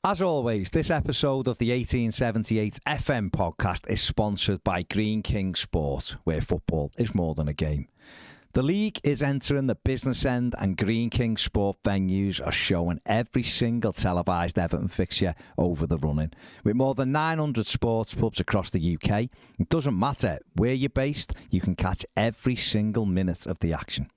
As always, this episode of the 1878 FM podcast is sponsored by Green King Sport, where football is more than a game. The league is entering the business end, and Green King Sport venues are showing every single televised Everton fixture over the running. With more than 900 sports pubs across the UK, it doesn't matter where you're based, you can catch every single minute of the action.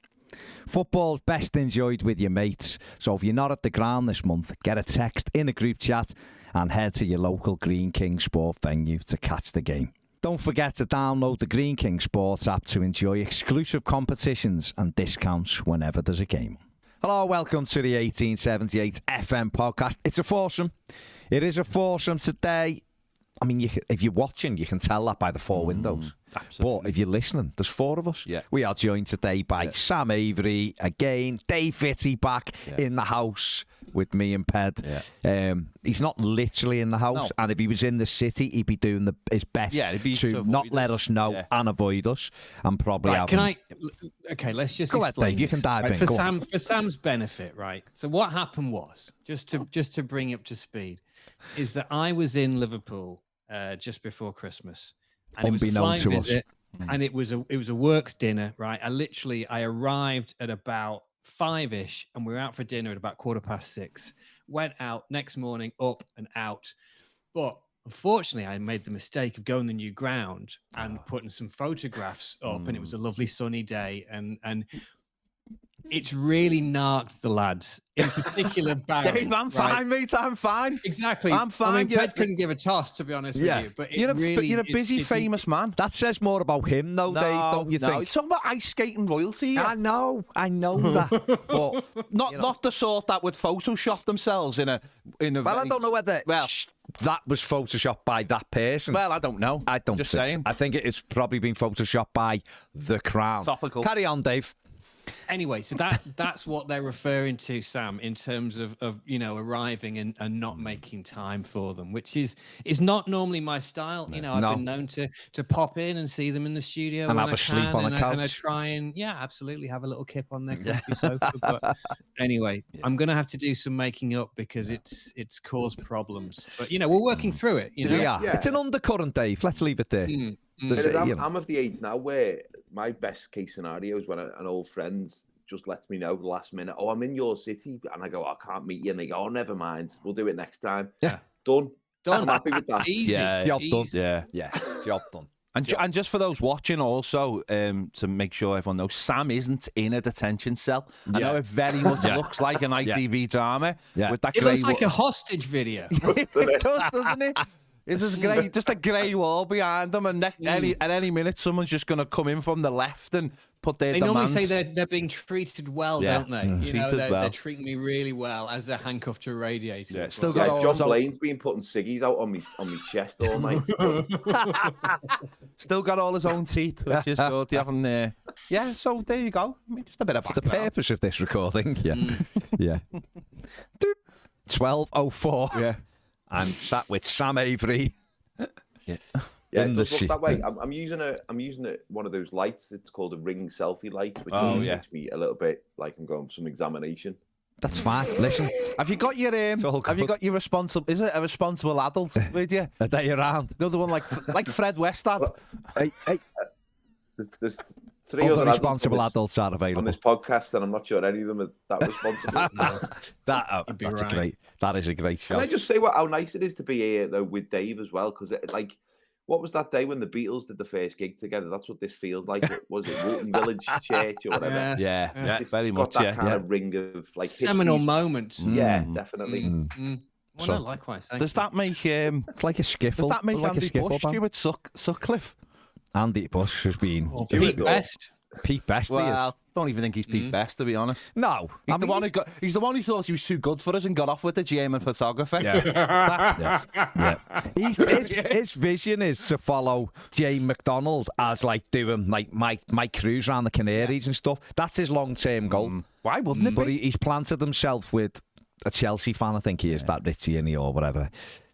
Football's best enjoyed with your mates, so if you're not at the ground this month, get a text in a group chat and head to your local Green King Sport venue to catch the game. Don't forget to download the Green King Sports app to enjoy exclusive competitions and discounts whenever there's a game. Hello, welcome to the 1878 FM podcast. It's a foursome. It is a foursome today. I mean, if you're watching, you can tell that by the four windows. Absolutely. But if you're listening, there's four of us. Yeah. We are joined today by Sam Avery, again, E30 back in the house with me and Ped. Yeah. He's not literally in the house, and if he was in the city, he'd be doing his best to not let us know and avoid us, and probably have him. Okay, let's just go ahead, Dave. You can dive in. For Sam's benefit, right? So what happened was, just to bring you up to speed, is that I was in Liverpool just before Christmas, and it was a flight visit, and it was a works dinner, right? I arrived at about 5-ish, and we were out for dinner at about 6:15. Went out next morning, up and out, but unfortunately, I made the mistake of going the new ground and putting some photographs up, and it was a lovely sunny day, and it's really narked the lads, in particular Barry. Dave, I'm fine, mate. I'm fine. Exactly. I'm fine. I mean, Ped couldn't give a toss, to be honest with you. But you're a busy, famous man. That says more about him, though, Dave, don't you think? You're talking about ice skating royalty. I know that. But not the sort that would Photoshop themselves in a. Well, I don't know whether that was Photoshopped by that person. Well, I don't know. I don't. Just saying. I think it's probably been Photoshopped by the Crown. Topical. Carry on, Dave. Anyway, so that's what they're referring to, Sam, in terms of arriving and not making time for them, which is not normally my style. No. I've been known to pop in and see them in the studio and have a sleep on a couch. And I try and absolutely have a little kip on their comfy sofa. But anyway, I'm going to have to do some making up because it's caused problems. But we're working through it. We are. Yeah. It's an undercurrent, Dave. Let's leave it there. I'm of the age now where my best case scenario is when an old friend just lets me know the last minute, oh, I'm in your city, and I go, I can't meet you, and they go, oh, never mind, we'll do it next time. Yeah, done. I'm happy with that. Easy. Job done. Yeah, job done. And just for those watching, also to make sure everyone knows, Sam isn't in a detention cell. I know it very much looks like an ITV drama with that. It looks like a hostage video. It does, doesn't it? It's just a grey wall behind them, and at any minute, someone's just going to come in from the left and put their demands. They normally say they're being treated well, don't they? They're treating me really well as they're handcuffed to a radiator. Yeah, still got John Blaine's been putting ciggies out on me chest all night. Still got all his own teeth, which is good. You haven't, so there you go. I mean, just a bit of background. The purpose of this recording, yeah. 12:04. Yeah. I'm sat with Sam Avery. Yeah, it does look that way. I'm using one of those lights. It's called a ring selfie light, which makes me a little bit like I'm going for some examination. That's fine. Listen, have you got your responsible? Is it a responsible adult with you? Are they around? The other one, like Fred West had. Hey. There's three other responsible adults are available on this podcast, and I'm not sure any of them are that responsible. That's great. That is a great show. Can I just say how nice it is to be here though with Dave as well? Because what was that day when the Beatles did the first gig together? That's what this feels like. Was it Wooten Village Church or whatever? Yeah, very much. Got that kind of ring of like seminal moments. Yeah, definitely. Well, no, likewise. Does that make it's like a skiffle? Does that make like Andy Bush do with Sutcliffe? Andy Bush has been Pete Best. Pete Best. Well, don't even think he's Pete Best, to be honest. No, he's the one who thought he was too good for us and got off with the German photographer. His vision is to follow Jane McDonald as doing Mike Cruz around the Canaries and stuff. That's his long-term goal. Why wouldn't it be? But he's planted himself with a Chelsea fan, I think he is, that Ritchie, and or whatever.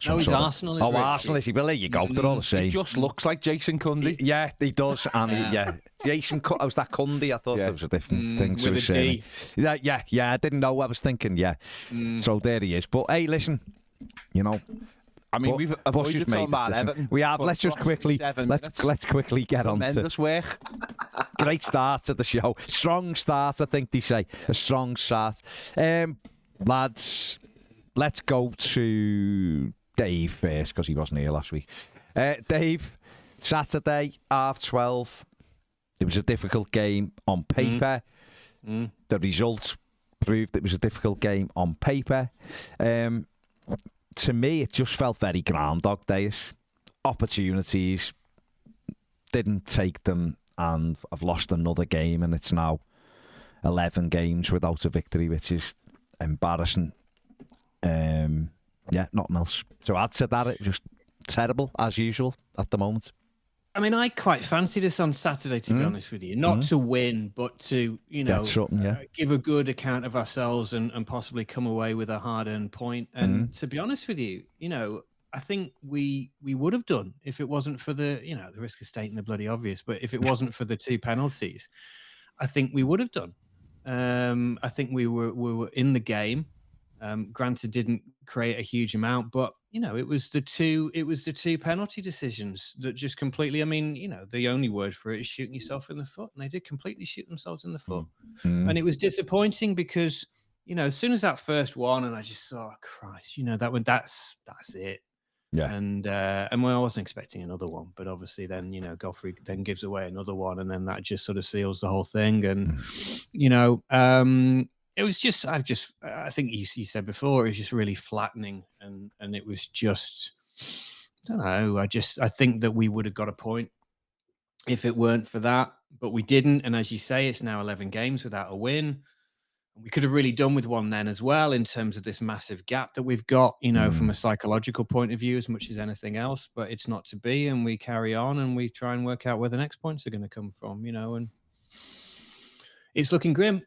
No, he's Arsenal. Arsenal is he? Well, there you go. They're all the same. He just looks like Jason Cundy. Yeah, he does. And Jason, was that Cundy? I thought there was a different thing to his name. Yeah. I didn't know. I was thinking, So there he is. But hey, listen, you know. I mean, we've avoided talking about Everton. We have. Let's just quickly let's quickly get on to tremendous work. Great start to the show. Strong start, I think they say. A strong start. Lads, let's go to Dave first because he wasn't here last week. Dave, Saturday, 12:30. It was a difficult game on paper. The result proved it was a difficult game on paper. To me, it just felt very Groundhog Day-ish. Opportunities, didn't take them, and I've lost another game, and it's now 11 games without a victory, which is embarrassing. Yeah, nothing else to add to that. It's just terrible, as usual, at the moment. I mean, I quite fancied us on Saturday, to be honest with you. Not to win, but to, give a good account of ourselves and possibly come away with a hard-earned point. And to be honest with you, I think we would have done if it wasn't for the risk of stating the bloody obvious, but if it wasn't for the 2 penalties, I think we would have done. I think we were in the game. Granted, didn't create a huge amount, but it was the two penalty decisions that just completely. I mean, the only word for it is shooting yourself in the foot, and they did completely shoot themselves in the foot. And it was disappointing because as soon as that first one, and I just thought, oh, Christ, that one, that's it. Yeah. And I wasn't expecting another one, but obviously then Godfrey then gives away another one, and then that just sort of seals the whole thing. And it was just, I think you said before, it was just really flattening, and it was just, I don't know. I think that we would have got a point if it weren't for that, but we didn't. And as you say, it's now 11 games without a win. We could have really done with one then as well, in terms of this massive gap that we've got, from a psychological point of view, as much as anything else, but it's not to be. And we carry on and we try and work out where the next points are going to come from, and it's looking grim.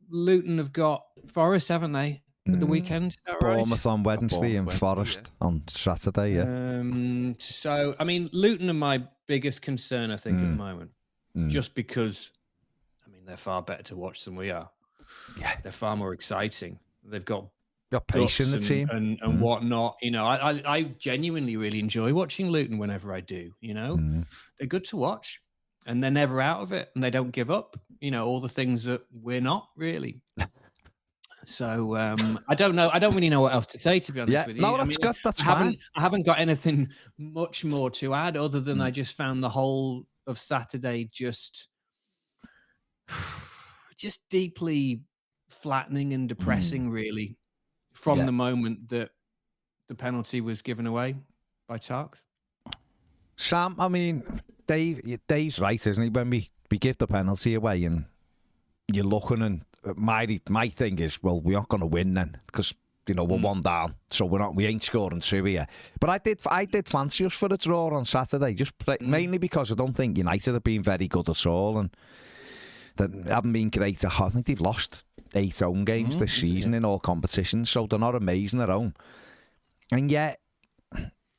Luton have got Forest, haven't they, at the weekend? Is that right? Bournemouth on Wednesday and Forest on Saturday, yeah. So, I mean, Luton are my biggest concern, I think, at the moment. Just because, I mean, they're far better to watch than we are. Yeah. They're far more exciting. They've got pace in the team. And whatnot. I genuinely really enjoy watching Luton whenever I do, They're good to watch. And they're never out of it, and they don't give up. All the things that we're not really. So I don't know. I don't really know what else to say, to be honest with you. No, that's good. That's fine. I haven't got anything much more to add, other than I just found the whole of Saturday just deeply flattening and depressing, really, from the moment that the penalty was given away by Tarks. Sam, I mean, Dave's right, isn't he? When we give the penalty away and you're looking, and my thing is, well, we aren't going to win then, because we're 1 down, so we ain't scoring 2 here. But I did fancy us for a draw on Saturday, mainly because I don't think United have been very good at all, and they haven't been great at home. I think they've lost 8 home games this season in all competitions, so they're not amazing at home. And yet,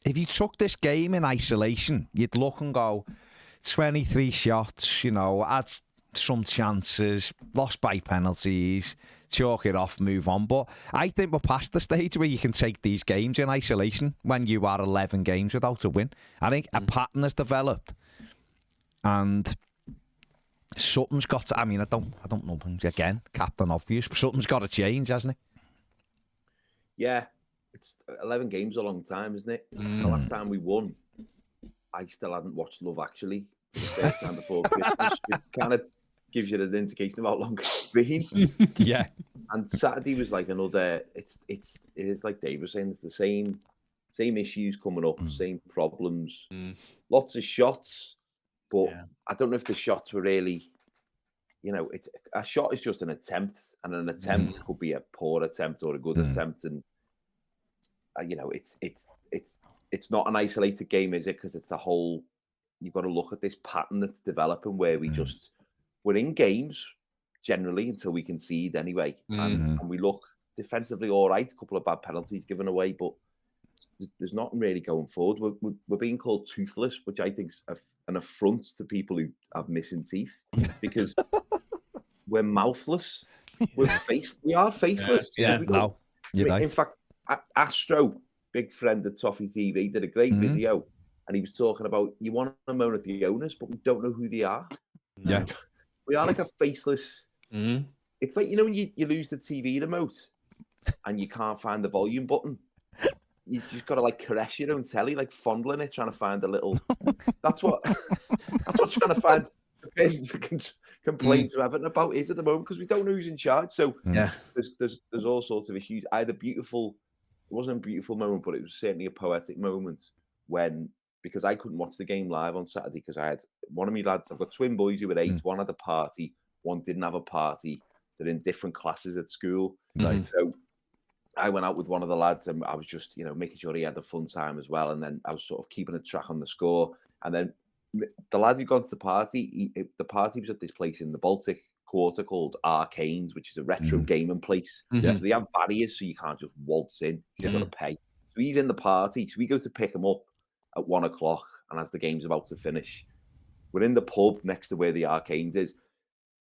if you took this game in isolation, you'd look and go, 23 shots, had some chances, lost by penalties, chalk it off, move on. But I think we're past the stage where you can take these games in isolation when you are 11 games without a win. I think a pattern has developed, and something's got to, I mean, I don't know, again, Captain Obvious, but something's got to change, hasn't it? Yeah. It's 11 games a long time, isn't it? The last time we won, I still hadn't watched Love Actually for the first time before Christmas. It kind of gives you an indication of how long it's been. Yeah. And Saturday was like another. It's like Dave was saying. It's the same issues coming up, same problems. Lots of shots, but I don't know if the shots were really. A shot is just an attempt, and an attempt could be a poor attempt or a good attempt, and. It's not an isolated game, is it? Because it's the whole. You've got to look at this pattern that's developing where we're in games generally until we concede anyway, and we look defensively all right. A couple of bad penalties given away, but there's nothing really going forward. We're being called toothless, which I think is an affront to people who have missing teeth, because we're mouthless. We are faceless. Yeah, no, you're right. In fact, Astro, big friend of Toffee TV, did a great video, and he was talking about, you want to moan at the owners, but we don't know who they are. Yeah. We are like a faceless... It's like, when you lose the TV remote and you can't find the volume button. You just got to caress your own telly, fondling it, trying to find a little... That's what trying to find the person to complain to Everton about is at the moment, because we don't know who's in charge. So there's all sorts of issues. I had a beautiful... It wasn't a beautiful moment, but it was certainly a poetic moment because I couldn't watch the game live on Saturday because I had one of my lads, I've got twin boys who were 8, one had a party, one didn't have a party. They're in different classes at school. So I went out with one of the lads and I was just, making sure he had a fun time as well. And then I was sort of keeping a track on the score. And then the lad who got to the party, the party was at this place in the Baltic Quarter called Arcanes, which is a retro gaming place. So they have barriers, so you can't just waltz in. You've got to pay. So he's in the party. So we go to pick him up at 1:00. And as the game's about to finish, we're in the pub next to where the Arcanes is.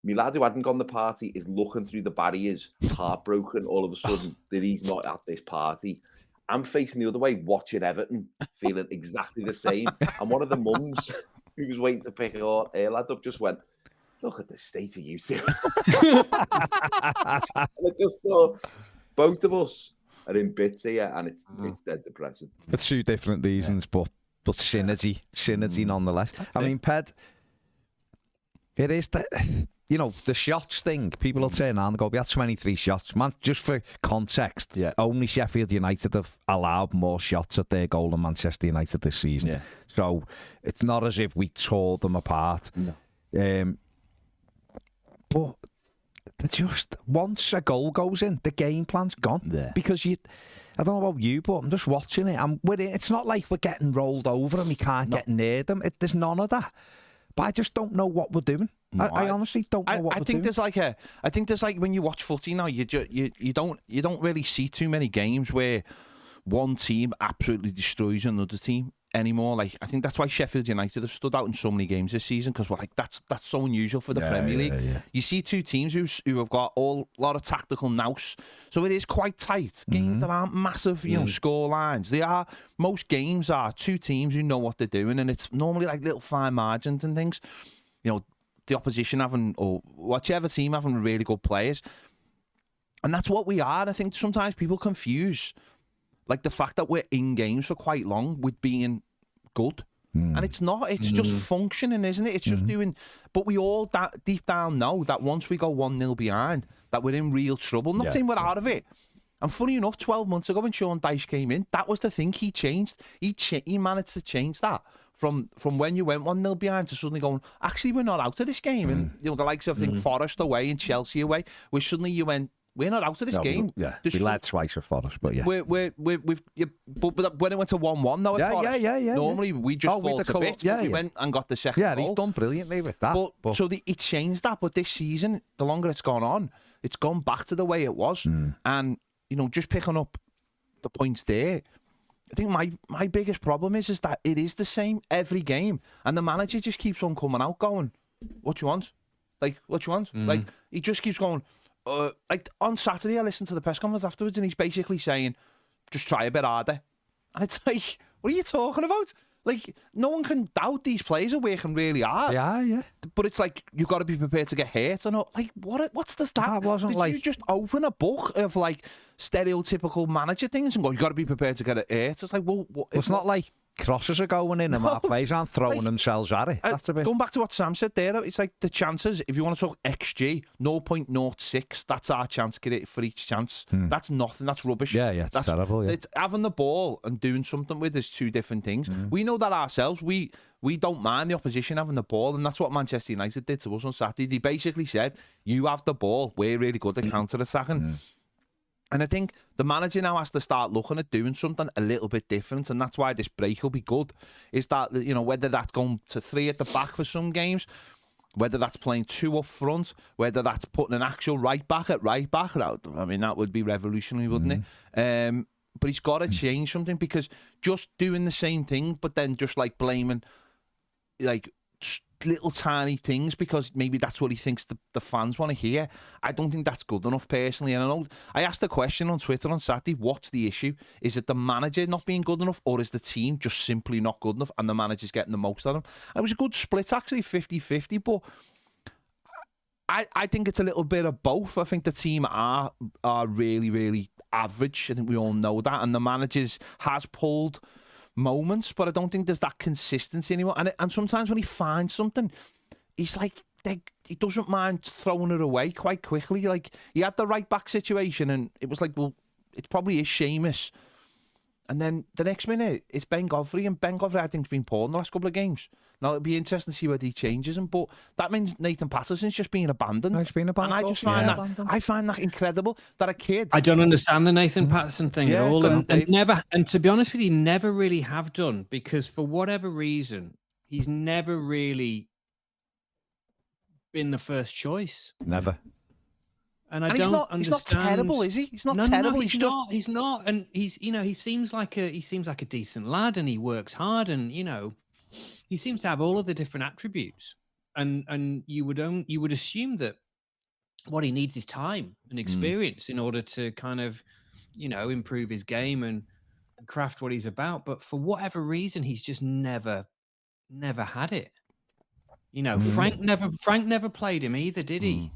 My lad who hadn't gone to the party is looking through the barriers, heartbroken all of a sudden that he's not at this party. I'm facing the other way, watching Everton, feeling exactly the same. And one of the mums who was waiting to pick her lad up just went, look at the state of you two. And I just thought, both of us are in bits here, and it's dead depressing. For 2 different reasons, but synergy nonetheless. I mean, Ped, it is that... the shots thing, people will turn around and go, we had 23 shots. Man, just for context, only Sheffield United have allowed more shots at their goal than Manchester United this season. Yeah. So it's not as if we tore them apart. No. But just once a goal goes in, the game plan's gone. Yeah. Because I don't know about you, but I'm just watching it. And it's not like we're getting rolled over and we can't get near them. There's none of that. But I just don't know what we're doing. No, I honestly don't know what we're doing. I think there's when you watch footy now, you don't really see too many games where one team absolutely destroys another team anymore. I think that's why Sheffield United have stood out in so many games this season, because that's so unusual for the Premier League. Yeah. You see 2 teams who have got a lot of tactical nous, so it is quite tight. Games that aren't massive, score lines. Most games are 2 teams who know what they're doing, and it's normally little fine margins and things. The opposition having, or whichever team having really good players, and that's what we are. I think sometimes people confuse the fact that we're in games for quite long with being good. And it's not. It's just functioning, isn't it? It's just doing... But we all deep down know that once we go 1-0 behind, that we're in real trouble. Not saying we're out of it. And funny enough, 12 months ago when Sean Dyche came in, that was the thing he changed. He managed to change that from when you went 1-0 behind to suddenly going, actually, we're not out of this game. And, the likes of, Forest away and Chelsea away, where suddenly you went, we're not out of this game. We led twice for Forest, but but when it went to 1-1, though, normally we just fall to bits. We went and got the second goal. He's done brilliantly with that. So it changed that, but this season, the longer it's gone on, it's gone back to the way it was. And, just picking up the points there, I think my biggest problem is that it is the same every game, and the manager just keeps on coming out going, what do you want? What you want? He just keeps going... on Saturday, I listened to the press conference afterwards, and he's basically saying, just try a bit harder. And it's what are you talking about? No one can doubt these players are working really hard. Yeah. But it's you've got to be prepared to get hurt. And what's the stat? Did you just open a book of stereotypical manager things and go, you've got to be prepared to get hurt? It's it's not like crosses are going in and our players aren't throwing themselves at it. That's a bit... Going back to what Sam said there, it's the chances, if you want to talk XG, 0.06, that's our chance for each chance. That's nothing, that's rubbish. Yeah, it's terrible. Yeah. It's having the ball and doing something with is 2 different things. We know that ourselves. We don't mind the opposition having the ball, and that's what Manchester United did to us on Saturday. They basically said, you have the ball, we're really good at counter-attacking. And I think the manager now has to start looking at doing something a little bit different, and that's why this break will be good. Is that, whether that's going to 3 at the back for some games, whether that's playing 2 up front, whether that's putting an actual right back at right back. I mean, that would be revolutionary, wouldn't it? But he's got to change something, because just doing the same thing, but then just blaming little tiny things because maybe that's what he thinks the fans want to hear. I don't think that's good enough personally. And I know I asked the question on Twitter on Saturday, what's the issue? Is it the manager not being good enough, or is the team just simply not good enough and the manager's getting the most out of them? And it was a good split actually, 50-50, but I think it's a little bit of both. I think the team are really, really average. I think we all know that. And the managers has pulled moments, but I don't think there's that consistency anymore. And sometimes when he finds something, he's like, he doesn't mind throwing it away quite quickly. Like, he had the right back situation, and it was like, well, it probably is Seamus. And then the next minute, it's Ben Godfrey, and Ben Godfrey, I think, has been poor in the last couple of games. Now, it'll be interesting to see whether he changes him, but that means Nathan Patterson's just being abandoned. He's been abandoned. And I just find that incredible, that a kid... I don't understand the Nathan Patterson thing at all, and to be honest with you, never really have done, because for whatever reason, he's never really been the first choice. Never. And I don't understand. He's not terrible, is he? He's not terrible. No, he's not. And he's, he seems like a decent lad, and he works hard, and he seems to have all of the different attributes. And you would assume that what he needs is time and experience in order to kind of, improve his game and craft what he's about. But for whatever reason, he's just never had it. Frank never played him either, did he?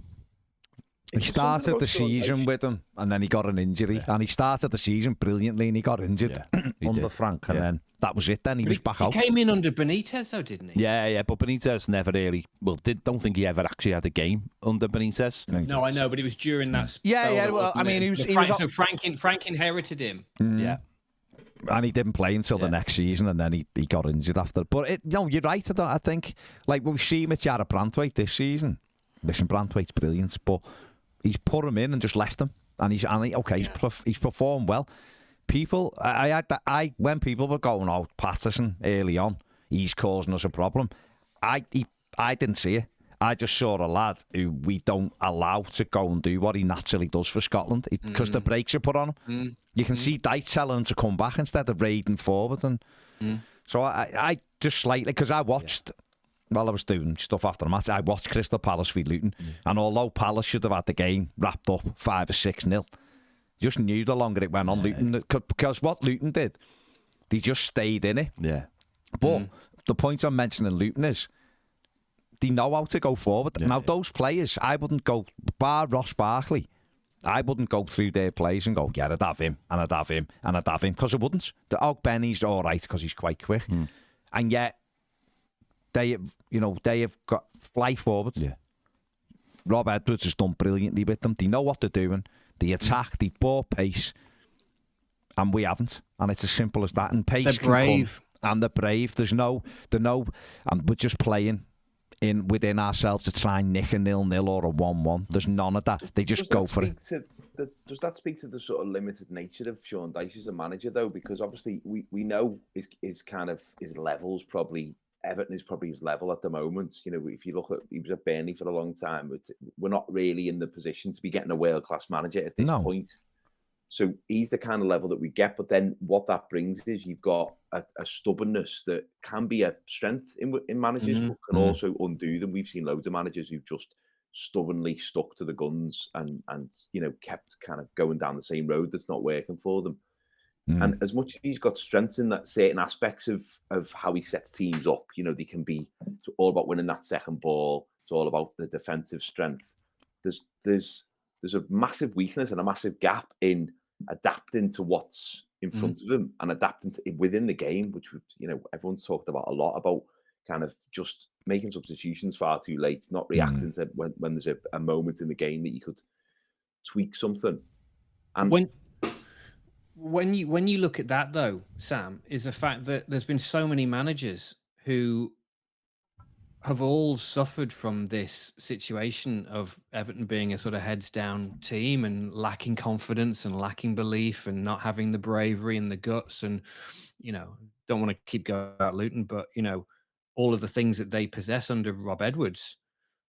He started the season with him, and then he got an injury. And he started the season brilliantly, and he got injured under Frank, and then that was it. Then he was back out. He came in under Benitez, though, didn't he? Yeah, but Benitez never really. Well, don't think he ever actually had a game under Benitez. No, I know, but it was during that. Yeah. Well, I mean, so Frank inherited him. Yeah. And he didn't play until the next season, and then he got injured after. But you're right. I think, like we've seen with Jarrett Brantwaite this season. Listen, Brantwaite's brilliant, but he's put him in and just left him, and he's performed well. People, when people were going, "Oh, Patterson early on, he's causing us a problem." I didn't see it. I just saw a lad who we don't allow to go and do what he naturally does for Scotland because the brakes are put on him. You can see Dyche telling him to come back instead of raiding forward, and so I just slightly, because I watched. While I was doing stuff after the match, I watched Crystal Palace v Luton, and although Palace should have had the game wrapped up 5 or 6-0, just knew the longer it went on, Luton, because what Luton did, they just stayed in it. Yeah. But the point I'm mentioning Luton is, they know how to go forward. Now, those players, I wouldn't go, bar Ross Barkley, I wouldn't go through their plays and go, I'd have him, and I'd have him, and I'd have him, because I wouldn't. The Benny's all right, because he's quite quick. And yet, they have got fly forward. Yeah. Rob Edwards has done brilliantly with them. They know what they're doing. They attack. They ball pace, and we haven't. And it's as simple as that. And pace they're brave, and they're brave. And we're just playing within ourselves to try and nick a 0-0 or a 1-1. There's none of that. They just go for it. Does that speak to the sort of limited nature of Sean Dyche as a manager, though? Because obviously we know his levels probably. Everton is probably his level at the moment. If you look at, he was at Burnley for a long time, but we're not really in the position to be getting a world-class manager at this point. So he's the kind of level that we get. But then what that brings is you've got a stubbornness that can be a strength in managers, but can also undo them. We've seen loads of managers who've just stubbornly stuck to the guns and kept kind of going down the same road that's not working for them. And as much as he's got strengths in that certain aspects of how he sets teams up, they can be all about winning that second ball. It's all about the defensive strength. There's a massive weakness and a massive gap in adapting to what's in front of him and adapting to within the game, which everyone's talked about a lot, about kind of just making substitutions far too late, not reacting to when there's a moment in the game that you could tweak something. And when you look at that, though, Sam, is the fact that there's been so many managers who have all suffered from this situation of Everton being a sort of heads down team and lacking confidence and lacking belief and not having the bravery and the guts, and don't want to keep going about Luton, but all of the things that they possess under Rob Edwards.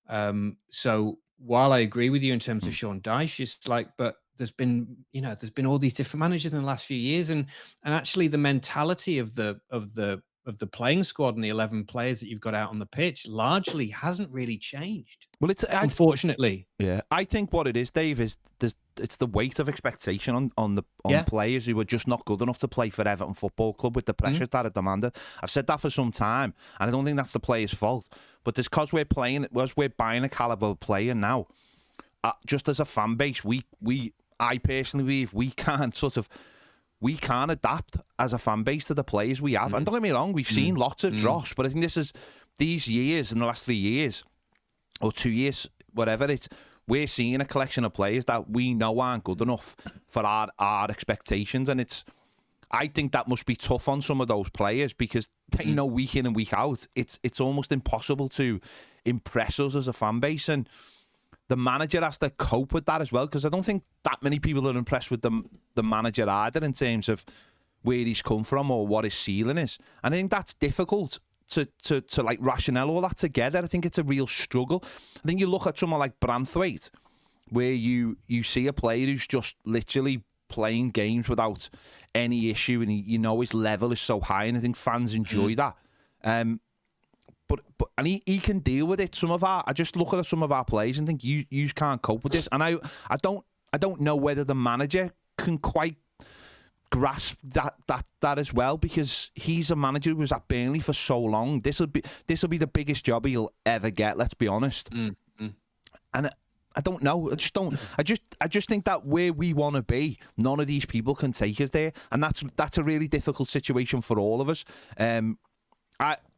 So while I agree with you in terms of Sean Dyche, it's like, but there's been all these different managers in the last few years, and actually the mentality of the the playing squad and the 11 players that you've got out on the pitch largely hasn't really changed. Well, unfortunately. Yeah, I think what it is, Dave, is it's the weight of expectation on players who are just not good enough to play for Everton Football Club with the pressures that are demanded. I've said that for some time, and I don't think that's the players' fault. But it's because we're buying a calibre of player now. Just as a fan base, I personally believe we can't adapt as a fan base to the players we have. And don't get me wrong, we've seen lots of dross, but I think these years, in the last 3 years or 2 years, whatever we're seeing a collection of players that we know aren't good enough for our expectations, and I think that must be tough on some of those players because week in and week out, it's almost impossible to impress us as a fan base, and the manager has to cope with that as well, because I don't think that many people are impressed with the manager either in terms of where he's come from or what his ceiling is. And I think that's difficult to like rationale all that together. I think it's a real struggle. I think you look at someone like Branthwaite, where you see a player who's just literally playing games without any issue, and his level is so high, and I think fans enjoy that. But he can deal with it. I just look at some of our players and think you can't cope with this. And I don't know whether the manager can quite grasp that as well, because he's a manager who was at Burnley for so long. This will be the biggest job he'll ever get. Let's be honest. And I don't know. I just think that where we want to be, none of these people can take us there, and that's a really difficult situation for all of us.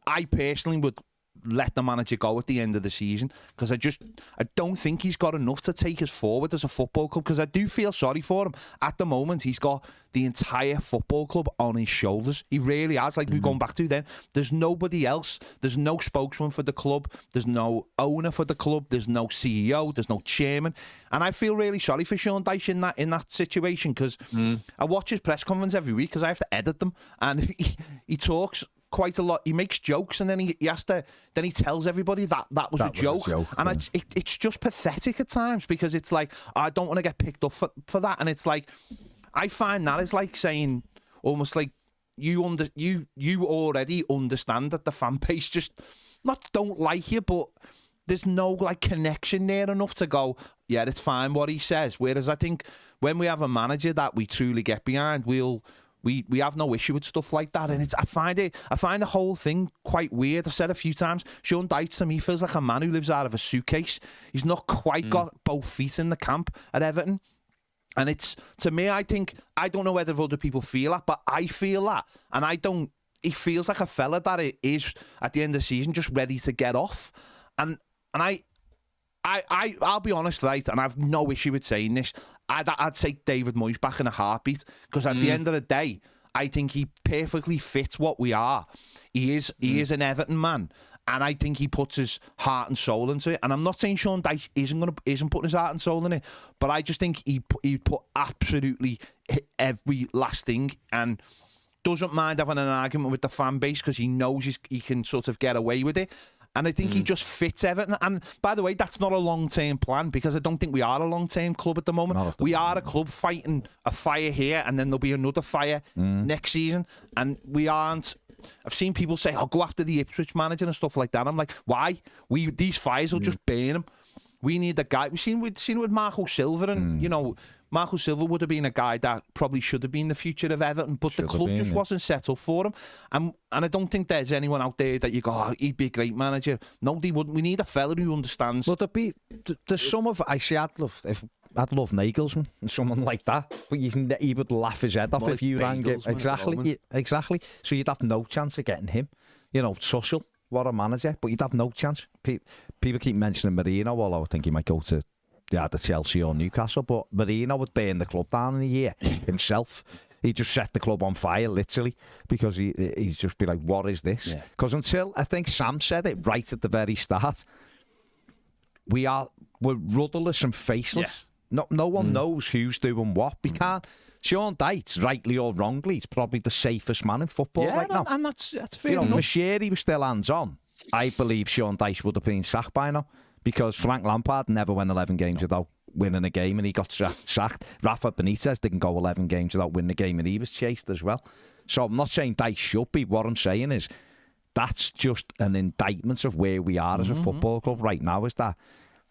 I personally would let the manager go at the end of the season, because I don't think he's got enough to take us forward as a football club, because I do feel sorry for him. At the moment, he's got the entire football club on his shoulders. He really has. Like we've gone back to then, there's nobody else. There's no spokesman for the club. There's no owner for the club. There's no CEO. There's no chairman. And I feel really sorry for Sean Dyche in that situation, because I watch his press conference every week because I have to edit them, and he talks quite a lot. He makes jokes, and then he tells everybody that was a joke. And it's just pathetic at times, because it's like, I don't want to get picked up for that. And it's like, I find that is like saying, almost like you already understand that the fan base just not don't like you, but there's no like connection there enough to go, yeah, it's fine what he says. Whereas I think when we have a manager that we truly get behind, we have no issue with stuff like that. And I find the whole thing quite weird. I've said a few times, Sean Dyche to me feels like a man who lives out of a suitcase. He's not quite got both feet in the camp at Everton. And it's, to me, I think, I don't know whether other people feel that, but I feel that. And he feels like a fella that is, at the end of the season, just ready to get off. And I'll be honest, right, and I have no issue with saying this, I'd take David Moyes back in a heartbeat, because at the end of the day, I think he perfectly fits what we are. He is an Everton man, and I think he puts his heart and soul into it. And I'm not saying Sean Dyche isn't putting his heart and soul in it, but I just think he put absolutely every last thing, and doesn't mind having an argument with the fan base because he knows he can sort of get away with it. And I think he just fits Everton. And by the way, that's not a long-term plan, because I don't think we are a long-term club at the moment. We are a club fighting a fire here, and then there'll be another fire next season. And we aren't. I've seen people say, "I'll go after the Ipswich manager" and stuff like that. I'm like, why? These fires will just burn him. We need a guy. We've seen it with Marco Silva, and Marco Silva would have been a guy that probably should have been the future of Everton, but the club just wasn't set up for him. And I don't think there's anyone out there that you go, oh, he'd be a great manager. Nobody wouldn't. We need a fella who understands. Well, there's some of, I'd love Nagelsmann and someone like that, but he would laugh his head off if you rang it. Exactly. So you'd have no chance of getting him. Tuchel, what a manager, but you'd have no chance. People keep mentioning Mourinho, although I think he might go to either Chelsea or Newcastle, but Mourinho would burn the club down in a year himself. He'd just set the club on fire, literally, because he'd just be like, what is this? Because until, I think Sam said it right at the very start, we're rudderless and faceless. No one knows who's doing what. We can't. Sean Dyche, rightly or wrongly, is probably the safest man in football right now. And that's fair enough. Moshiri was still hands-on. I believe Sean Dyche would have been sacked by now, because Frank Lampard never went 11 games without winning a game, and he got sacked. Rafa Benitez didn't go 11 games without winning a game, and he was chased as well. So I'm not saying Dyche should be. What I'm saying is that's just an indictment of where we are as a football club right now, is that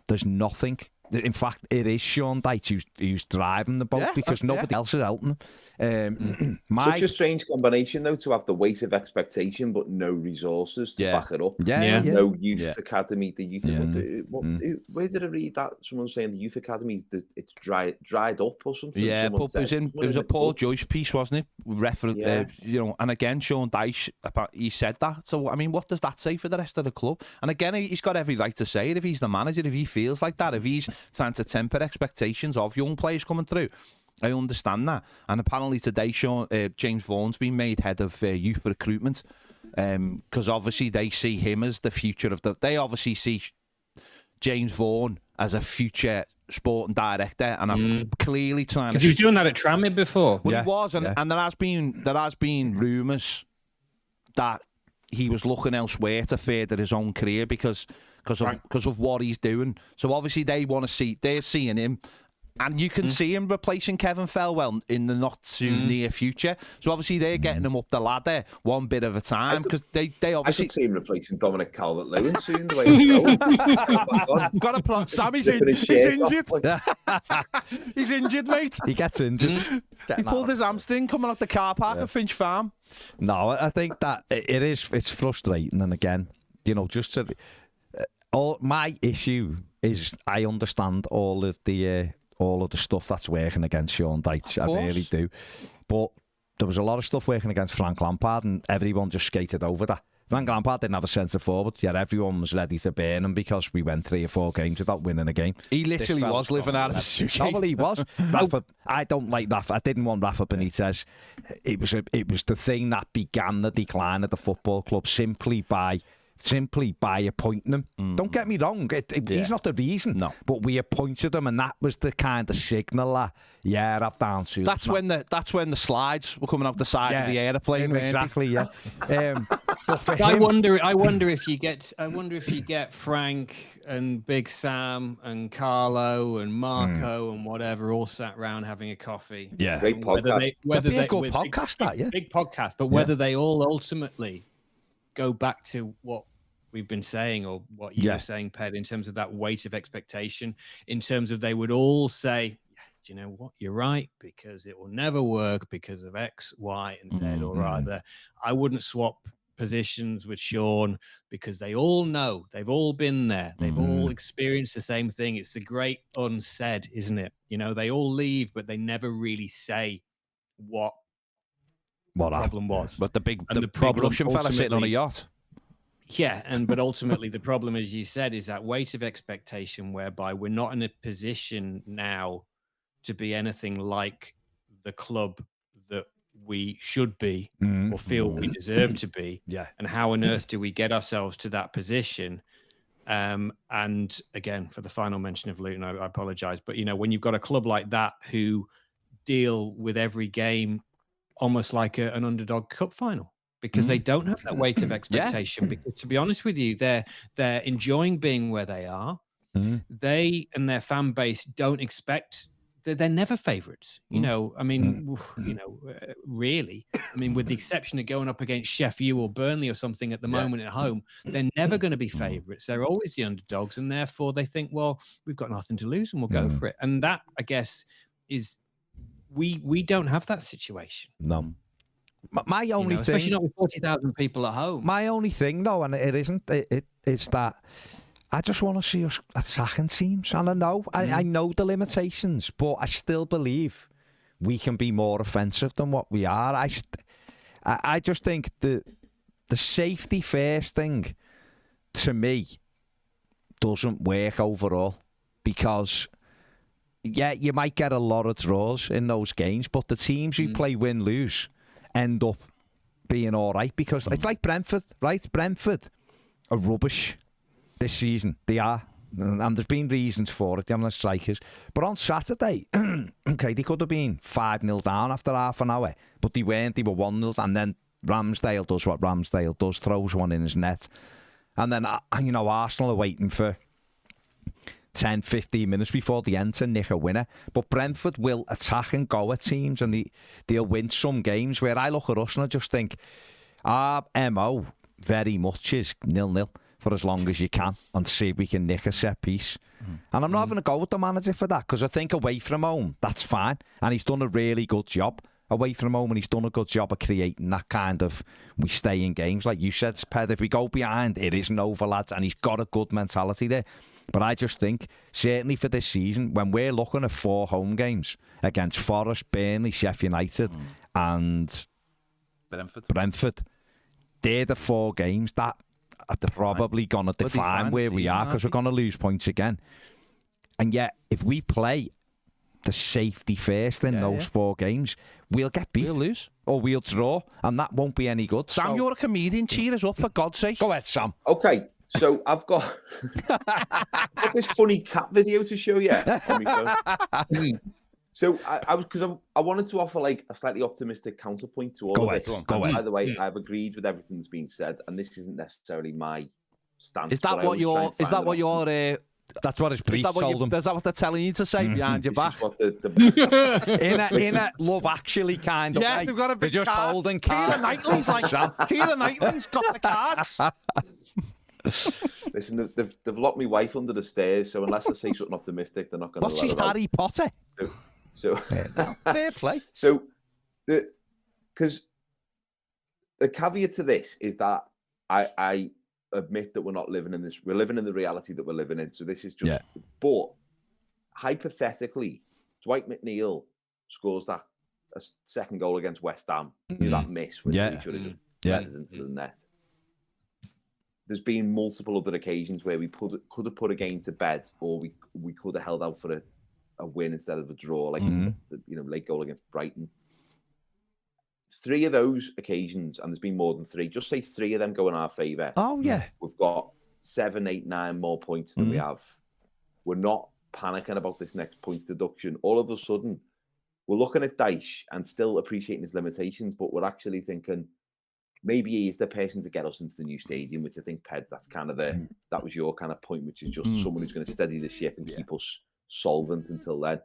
there's nothing. In fact, it is Sean Dyche who's driving the boat because nobody else is helping him. Such a strange combination, though, to have the weight of expectation but no resources to back it up. No youth academy. The youth. Where did I read that? Someone saying the youth academy, it's dried up or something. Yeah, but it was a Paul Joyce piece, wasn't it? And again, Sean Dyche, he said that. So I mean, what does that say for the rest of the club? And again, he's got every right to say it if he's the manager, if he feels like that, if he's trying to temper expectations of young players coming through. I understand that. And apparently today, James Vaughan's been made head of youth recruitment because obviously they see him as the future of they obviously see James Vaughan as a future sporting director, and I'm clearly trying to. Because he was doing that at Tranmere before. Well, he was, and there has been rumours that he was looking elsewhere to further his own career because of what he's doing. So obviously they're seeing him, and you can see him replacing Kevin Felwell in the not too near future. So obviously they're getting him up the ladder one bit at a time because they obviously. I could see him replacing Dominic Calvert-Lewin soon. The way it's going. Got a plan. Sammy's injured. He's injured, mate. He gets injured. He pulled his hamstring coming out the car park at Finch Farm. No, I think that it's frustrating, and again, just to. My issue is I understand all of the stuff that's working against Sean Dyche. I really do. But there was a lot of stuff working against Frank Lampard, and everyone just skated over that. Frank Lampard didn't have a centre forward, yet everyone was ready to burn him because we went 3 or 4 games without winning a game. He literally was living out of a suitcase. No, well, he was. Rafa, I don't like Rafa. I didn't want Rafa Benitez. It was the thing that began the decline of the football club simply by appointing him. Don't get me wrong, he's not the reason. No. But we appointed him, and that was the kind of signal that, I've down to. That's when the slides were coming out the side of the airplane. Exactly, I wonder if you get Frank and Big Sam and Carlo and Marco and whatever all sat around having a coffee. Yeah. Great podcast. Big podcast, but whether they all ultimately go back to what we've been saying, or what you were saying, Ped, in terms of that weight of expectation, in terms of they would all say, do you know what, you're right, because it will never work because of X, Y, and Z, or rather, I wouldn't swap positions with Sean because they all know, they've all been there, they've all experienced the same thing. It's the great unsaid, isn't it? They all leave, but they never really say what the problem was. But the big Russian fella sitting on a yacht. Yeah, but ultimately the problem, as you said, is that weight of expectation whereby we're not in a position now to be anything like the club that we should be or feel we deserve to be. Yeah. And how on earth do we get ourselves to that position? And again, for the final mention of Luton, I apologise, but when you've got a club like that who deal with every game almost like an underdog cup final, because they don't have that weight of expectation. Because to be honest with you, they're enjoying being where they are. They and their fan base don't expect. They're never favourites. Really. I mean, with the exception of going up against Sheffield or Burnley or something at the moment at home, they're never going to be favourites. They're always the underdogs, and therefore they think, well, we've got nothing to lose and we'll go for it. And that, I guess, is. We don't have that situation. No. My only thing, especially not with 40,000 people at home. My only thing, though, and it isn't, it's that I just want to see us attacking teams. And I know, I know the limitations, but I still believe we can be more offensive than what we are. I just think the safety first thing, to me, doesn't work overall, because you might get a lot of draws in those games, but the teams who play win-lose end up being all right, because it's like Brentford, right? Brentford are rubbish this season. They are. And there's been reasons for it. They haven't had strikers. But on Saturday, okay, they could have been 5-0 down after half an hour, but they weren't. They were 1-0, and then Ramsdale does what Ramsdale does, throws one in his net. And then, Arsenal are waiting for 10, 15 minutes before the end to nick a winner. But Brentford will attack and go at teams, and they'll win some games where I look at us and I just think our MO very much is 0-0 for as long as you can and see if we can nick a set piece. And I'm not having a go with the manager for that, because I think away from home, that's fine. And he's done a really good job away from home, and he's done a good job of creating that kind of, we stay in games. Like you said, Ped, if we go behind, it isn't over, lads, and he's got a good mentality there. But I just think, certainly for this season, when we're looking at 4 home games against Forest, Burnley, Sheffield United and Brentford, they're the 4 games that are probably going to define where we are, because we're going to lose points again. And yet, if we play the safety first in those 4 games, we'll get beat. We'll lose. Or we'll draw, and that won't be any good. Sam, you're a comedian. Cheer us up, for God's sake. Go ahead, Sam. Okay. So I've got this funny cat video to show you on my phone. So I wanted to offer like a slightly optimistic counterpoint to all of it. Go ahead. By the way, I've agreed with everything that's been said, and this isn't necessarily my stance. Is that what you're? That's what his brief told them. Is that what they're telling you to say behind your back? What the in a Love Actually kind of way. They've got a big They're just card. holding Keira Knightley's like Keira Knightley's got the cards. Listen, they've locked my wife under the stairs, so unless I say something optimistic, they're not going to. What's his Harry Potter? So fair play. So because the caveat to this is that I admit that we're not living in this. We're living in the reality that we're living in. So this is just. Yeah. But hypothetically, Dwight McNeil scores a second goal against West Ham. That miss when he should have just headed into the net. There's been multiple other occasions where we could have put a game to bed, or we could have held out for a win instead of a draw, like the late goal against Brighton. 3 of those occasions, and there's been more than 3. Just say 3 of them go in our favour. Oh yeah, we've got 7, 8, 9 more points than we have. We're not panicking about this next points deduction. All of a sudden, we're looking at Dyche and still appreciating his limitations, but we're actually thinking, maybe he is the person to get us into the new stadium, which I think, Ped, that's kind of that was your kind of point, which is just someone who's going to steady the ship and keep us solvent until then.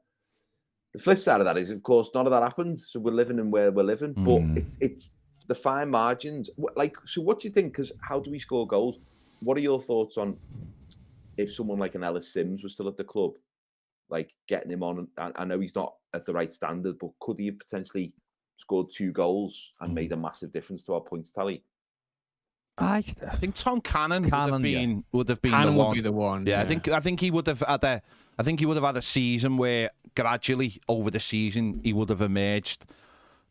The flip side of that is, of course, none of that happens. So we're living in where we're living, but it's the fine margins. So what do you think? Because how do we score goals? What are your thoughts on if someone like an Ellis Sims was still at the club, like getting him on? I know he's not at the right standard, but could he have potentially scored 2 goals and made a massive difference to our points tally? I think Tom Cannon would have been Cannon the one. Would be the one. Yeah, I think he would have had a season where gradually over the season he would have emerged,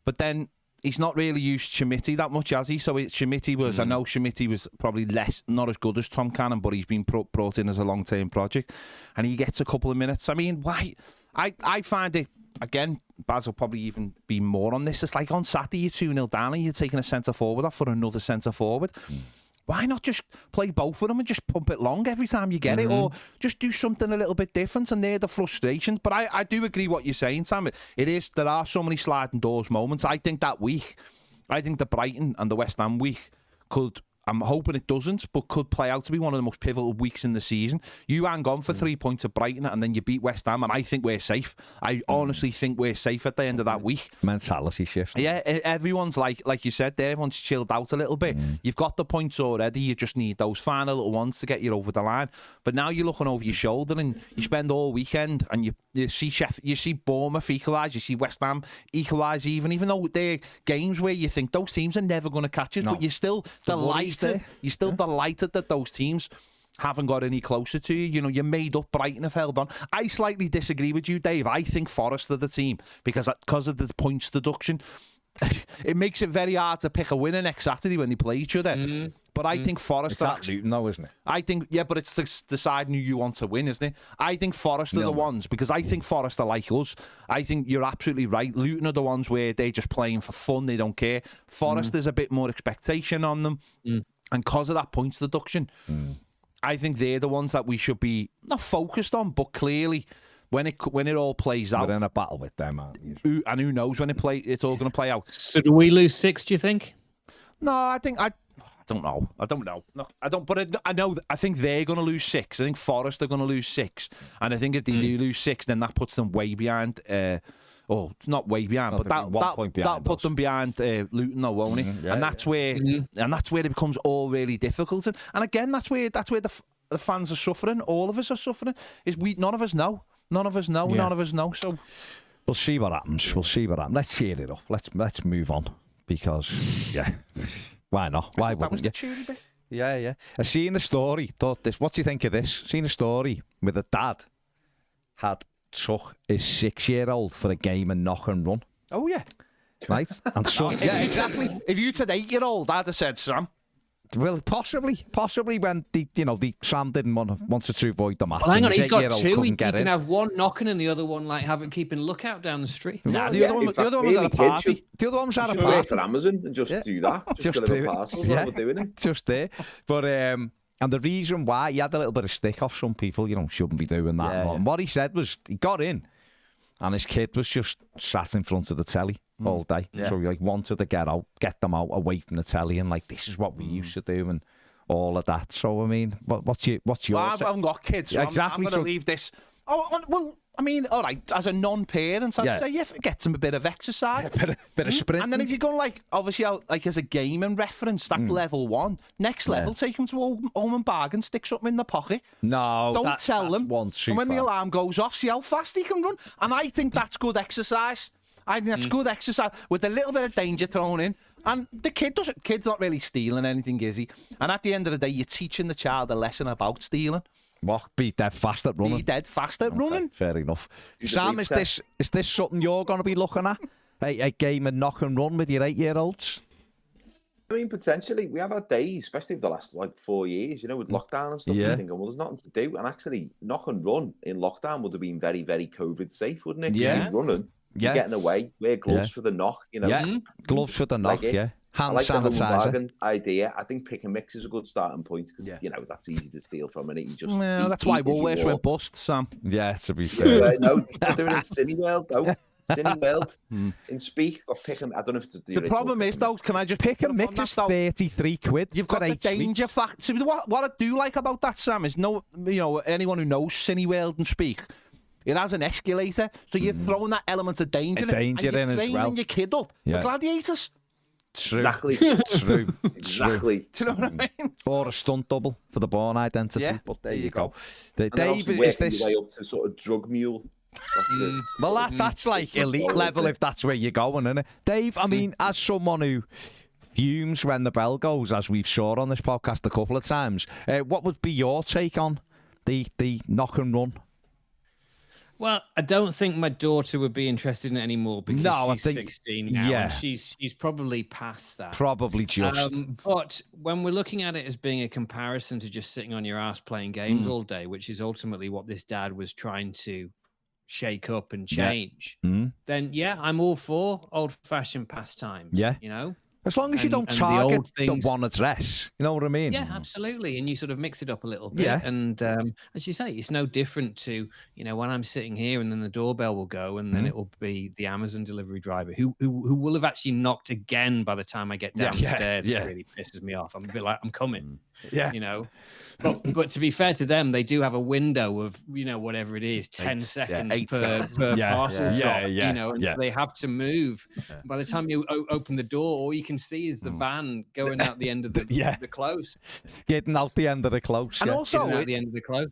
but then he's not really used Schmitty that much, has he? So Schmitty was, I know Schmitty was probably not as good as Tom Cannon, but he's been brought in as a long-term project, and he gets a couple of minutes. I mean, why? I find it. Again, Baz will probably even be more on this. It's like on Saturday, you're 2-0 down and you're taking a centre-forward off for another centre-forward. Why not just play both of them and just pump it long every time you get it? Or just do something a little bit different, and they're the frustrations. But I do agree what you're saying, Sam. There are so many sliding doors moments. I think that week, the Brighton and the West Ham week could... I'm hoping it doesn't, but could play out to be one of the most pivotal weeks in the season. You hang on for 3 points at Brighton and then you beat West Ham, and I think we're safe. I honestly think we're safe at the end of that week. Mentality shift. Yeah, everyone's like you said there, everyone's chilled out a little bit. You've got the points already, you just need those final little ones to get you over the line. But now you're looking over your shoulder and you spend all weekend and you see Bournemouth equalise, you see West Ham equalise even though they're games where you think those teams are never going to catch us, but you're still delighted. You're still delighted that those teams haven't got any closer to you. You know, you made up. Brighton have held on. I slightly disagree with you, Dave. I think Forest are the team because of the points deduction. It makes it very hard to pick a winner next Saturday when they play each other. But I think Forest are... It's Luton though, isn't it? I think, yeah, but it's deciding who you want to win, isn't it? I think Forest are the ones, because I think Forest are like us. I think you're absolutely right. Luton are the ones where they're just playing for fun. They don't care. Forest, there's a bit more expectation on them. And because of that points deduction, I think they're the ones that we should be not focused on, but clearly when it all plays out, we're in a battle with them, aren't we? And who knows when it's all going to play out. So do we lose 6? Do you think? No, I think don't know. No, I don't. But I know. I think they're going to lose 6. I think Forest are going to lose 6, and I think if they do lose 6, then that puts them way behind. Oh, it's not way behind, but that'll put them behind Luton, though, won't it? And that's where it becomes all really difficult. And again, that's where the fans are suffering. All of us are suffering. None of us know. None of us know. So we'll see what happens. Let's cheer it up. Let's move on, because why not? Why that was wouldn't the you? cheery bit. Yeah. I seen a story. Thought this. What do you think of this? Seen a story with a dad took his 6-year-old for a game and knock and run. Oh yeah. Right? And so exactly. If you said 8-year-old, I'd have said Sam. Well, possibly when Sam didn't want to avoid the match. Well, hang on, he's got 2. He can have one knocking and the other one keeping lookout down the street. Nah, the other one was at a party. The other one was at a party. party. To Amazon and just do that. Just deliver parcels while we're doing it. Just there. But and the reason why, he had a little bit of stick off some people, shouldn't be doing that. And what he said was, he got in, and his kid was just sat in front of the telly all day. So he wanted to get them out away from the telly, and this is what we used to do, and all of that. So I mean, what's your? Well, I haven't got kids, so exactly. I'm going to leave this. Oh well. I mean, all right, as a non-parent, I'd say, get some a bit of exercise. Bit of sprint. And then if you're going, obviously, as a gaming reference, that's level 1. Next level, take them to home and bargain, stick something in the pocket. No, don't tell them. And when the alarm goes off, see how fast he can run. And I think that's good exercise. I think that's good exercise with a little bit of danger thrown in. And the kid's not really stealing anything, is he? And at the end of the day, you're teaching the child a lesson about stealing. What? Be dead fast at running. Running. Fair enough. Sam, is this something you're going to be looking at? A game of knock and run with your 8-year-olds? I mean, potentially. We have had days, especially for the last 4 years, with lockdown and stuff. Yeah. You're thinking, well, there's nothing to do. And actually, knock and run in lockdown would have been very, very COVID safe, wouldn't it? Yeah. You're running, you're getting away, wear gloves for the knock, Yeah, gloves for the knock, Hand sanitizer. Idea. I think pick and mix is a good starting point because that's easy to steal from, and that's why Woolworths went bust, Sam. Yeah, to be fair. No, they're doing it in Cineworld though. Cineworld in Speak got pick and I don't know if it's the problem is though. Can I just pick and mix is £33? You've got the danger factor. So what I do like about that, Sam, is anyone who knows Cineworld and Speak. It has an escalator, so you're throwing that element of danger in, and you're training your kid up for gladiators. True. Exactly. True. Exactly. Do you know what I mean? Or a stunt double for the Bourne identity. Yeah. But there you go. Dave, is this your way up to sort of drug mule? Well, that's like elite level if that's where you're going, isn't it? Dave, I mean, as someone who fumes when the bell goes, as we've saw on this podcast a couple of times, what would be your take on the knock and run? Well, I don't think my daughter would be interested in it anymore because she's 16 now. Yeah. And she's probably past that. Probably just. But when we're looking at it as being a comparison to just sitting on your ass playing games all day, which is ultimately what this dad was trying to shake up and change, then I'm all for old-fashioned pastime. Yeah. As long as you don't target the one address, you know what I mean? Yeah, absolutely. And you sort of mix it up a little bit. Yeah. And as you say, it's no different to, when I'm sitting here and then the doorbell will go and then it will be the Amazon delivery driver who will have actually knocked again by the time I get downstairs. It really pisses me off. I'm a bit like, I'm coming. Yeah. But to be fair to them, they do have a window of, whatever it is, 10 seconds per parcel drop, and they have to move. By the time you open the door, all you can see is the van going out the end of the close. Getting out the end of the close. And also at the end of the close.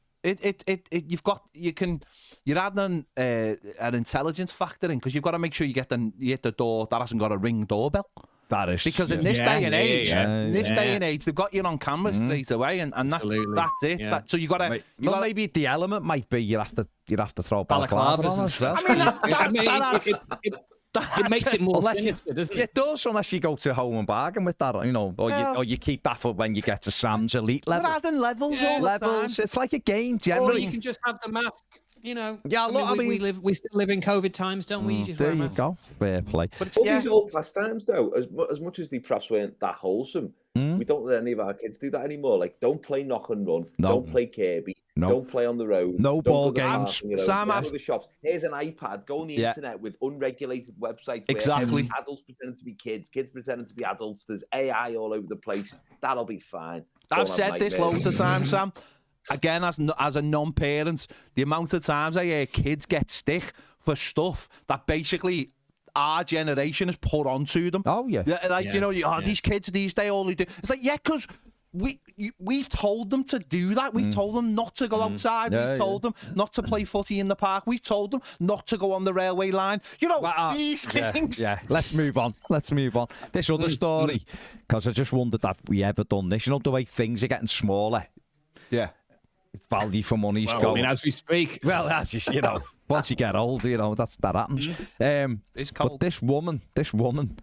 You're adding an intelligence factor in because you've got to make sure you hit the door that hasn't got a ring doorbell. That is because in this day and age, they've got you on camera straight away, and that's it. Yeah. So you got to. Maybe the element might be you have to throw balaclava on as well. It makes it more sinister, doesn't it? It does, unless you go to home and bargain with that, or you keep that for when you get to Sam's elite level. We're adding levels all the time. It's like a game generally. Or you can just have the mask. Yeah, we still live in COVID times, don't we? There you go. Fair play. But all these old pastimes, though, as much as they perhaps weren't that wholesome, we don't let any of our kids do that anymore. Like, don't play knock and run. Don't play Kirby. No. Don't play on the road. No ball games. Sam, go to the shops. Here's an iPad. Go on the internet with unregulated websites. Where adults pretending to be kids pretending to be adults. There's AI all over the place. That'll be fine. I've said this loads of times, Sam. Again, as a non-parent, the amount of times I hear kids get stick for stuff that basically our generation has put onto them. Oh, yeah. These kids these days all they do. It's like, because we've told them to do that. We've told them not to go outside. We've told them not to play footy in the park. We've told them not to go on the railway line. These things. Yeah, let's move on. This other story, because I just wondered that we ever done this. You know, the way things are getting smaller. Yeah. Value for money's going. I mean, as we speak. Well, that's just, once you get old, that happens. It's cold. But this woman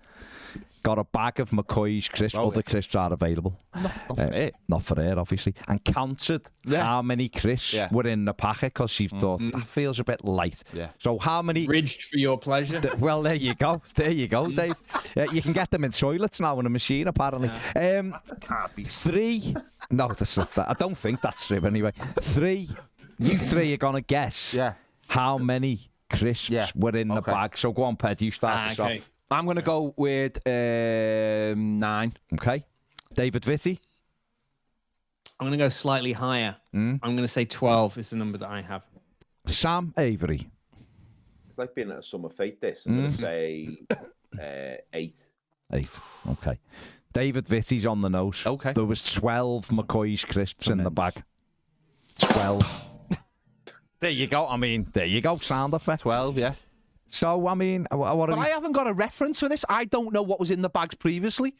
got a bag of McCoy's crisps. Other crisps are available. Not for her. Not for her, obviously. And counted how many crisps were in the packet, because she thought, that feels a bit light. Yeah. So how many... Ridged for your pleasure. Well, there you go, Dave. You can get them in toilets now in a machine, apparently. That can't be 3... No, I don't think that's true anyway. 3... You 3 are going to guess how many crisps were in the bag. So go on, Ped, you start us off. I'm going to go with 9. Okay. David Vitti? I'm going to go slightly higher. I'm going to say 12 is the number that I have. Sam Avery? It's like being at a summer fete, this. I'm going to say 8. 8. Okay. David Vitti's on the nose. Okay. There was 12 McCoy's crisps in the bag. 12. There you go. Sound effect. 12, yeah. So, I mean... I haven't got a reference for this. I don't know what was in the bags previously.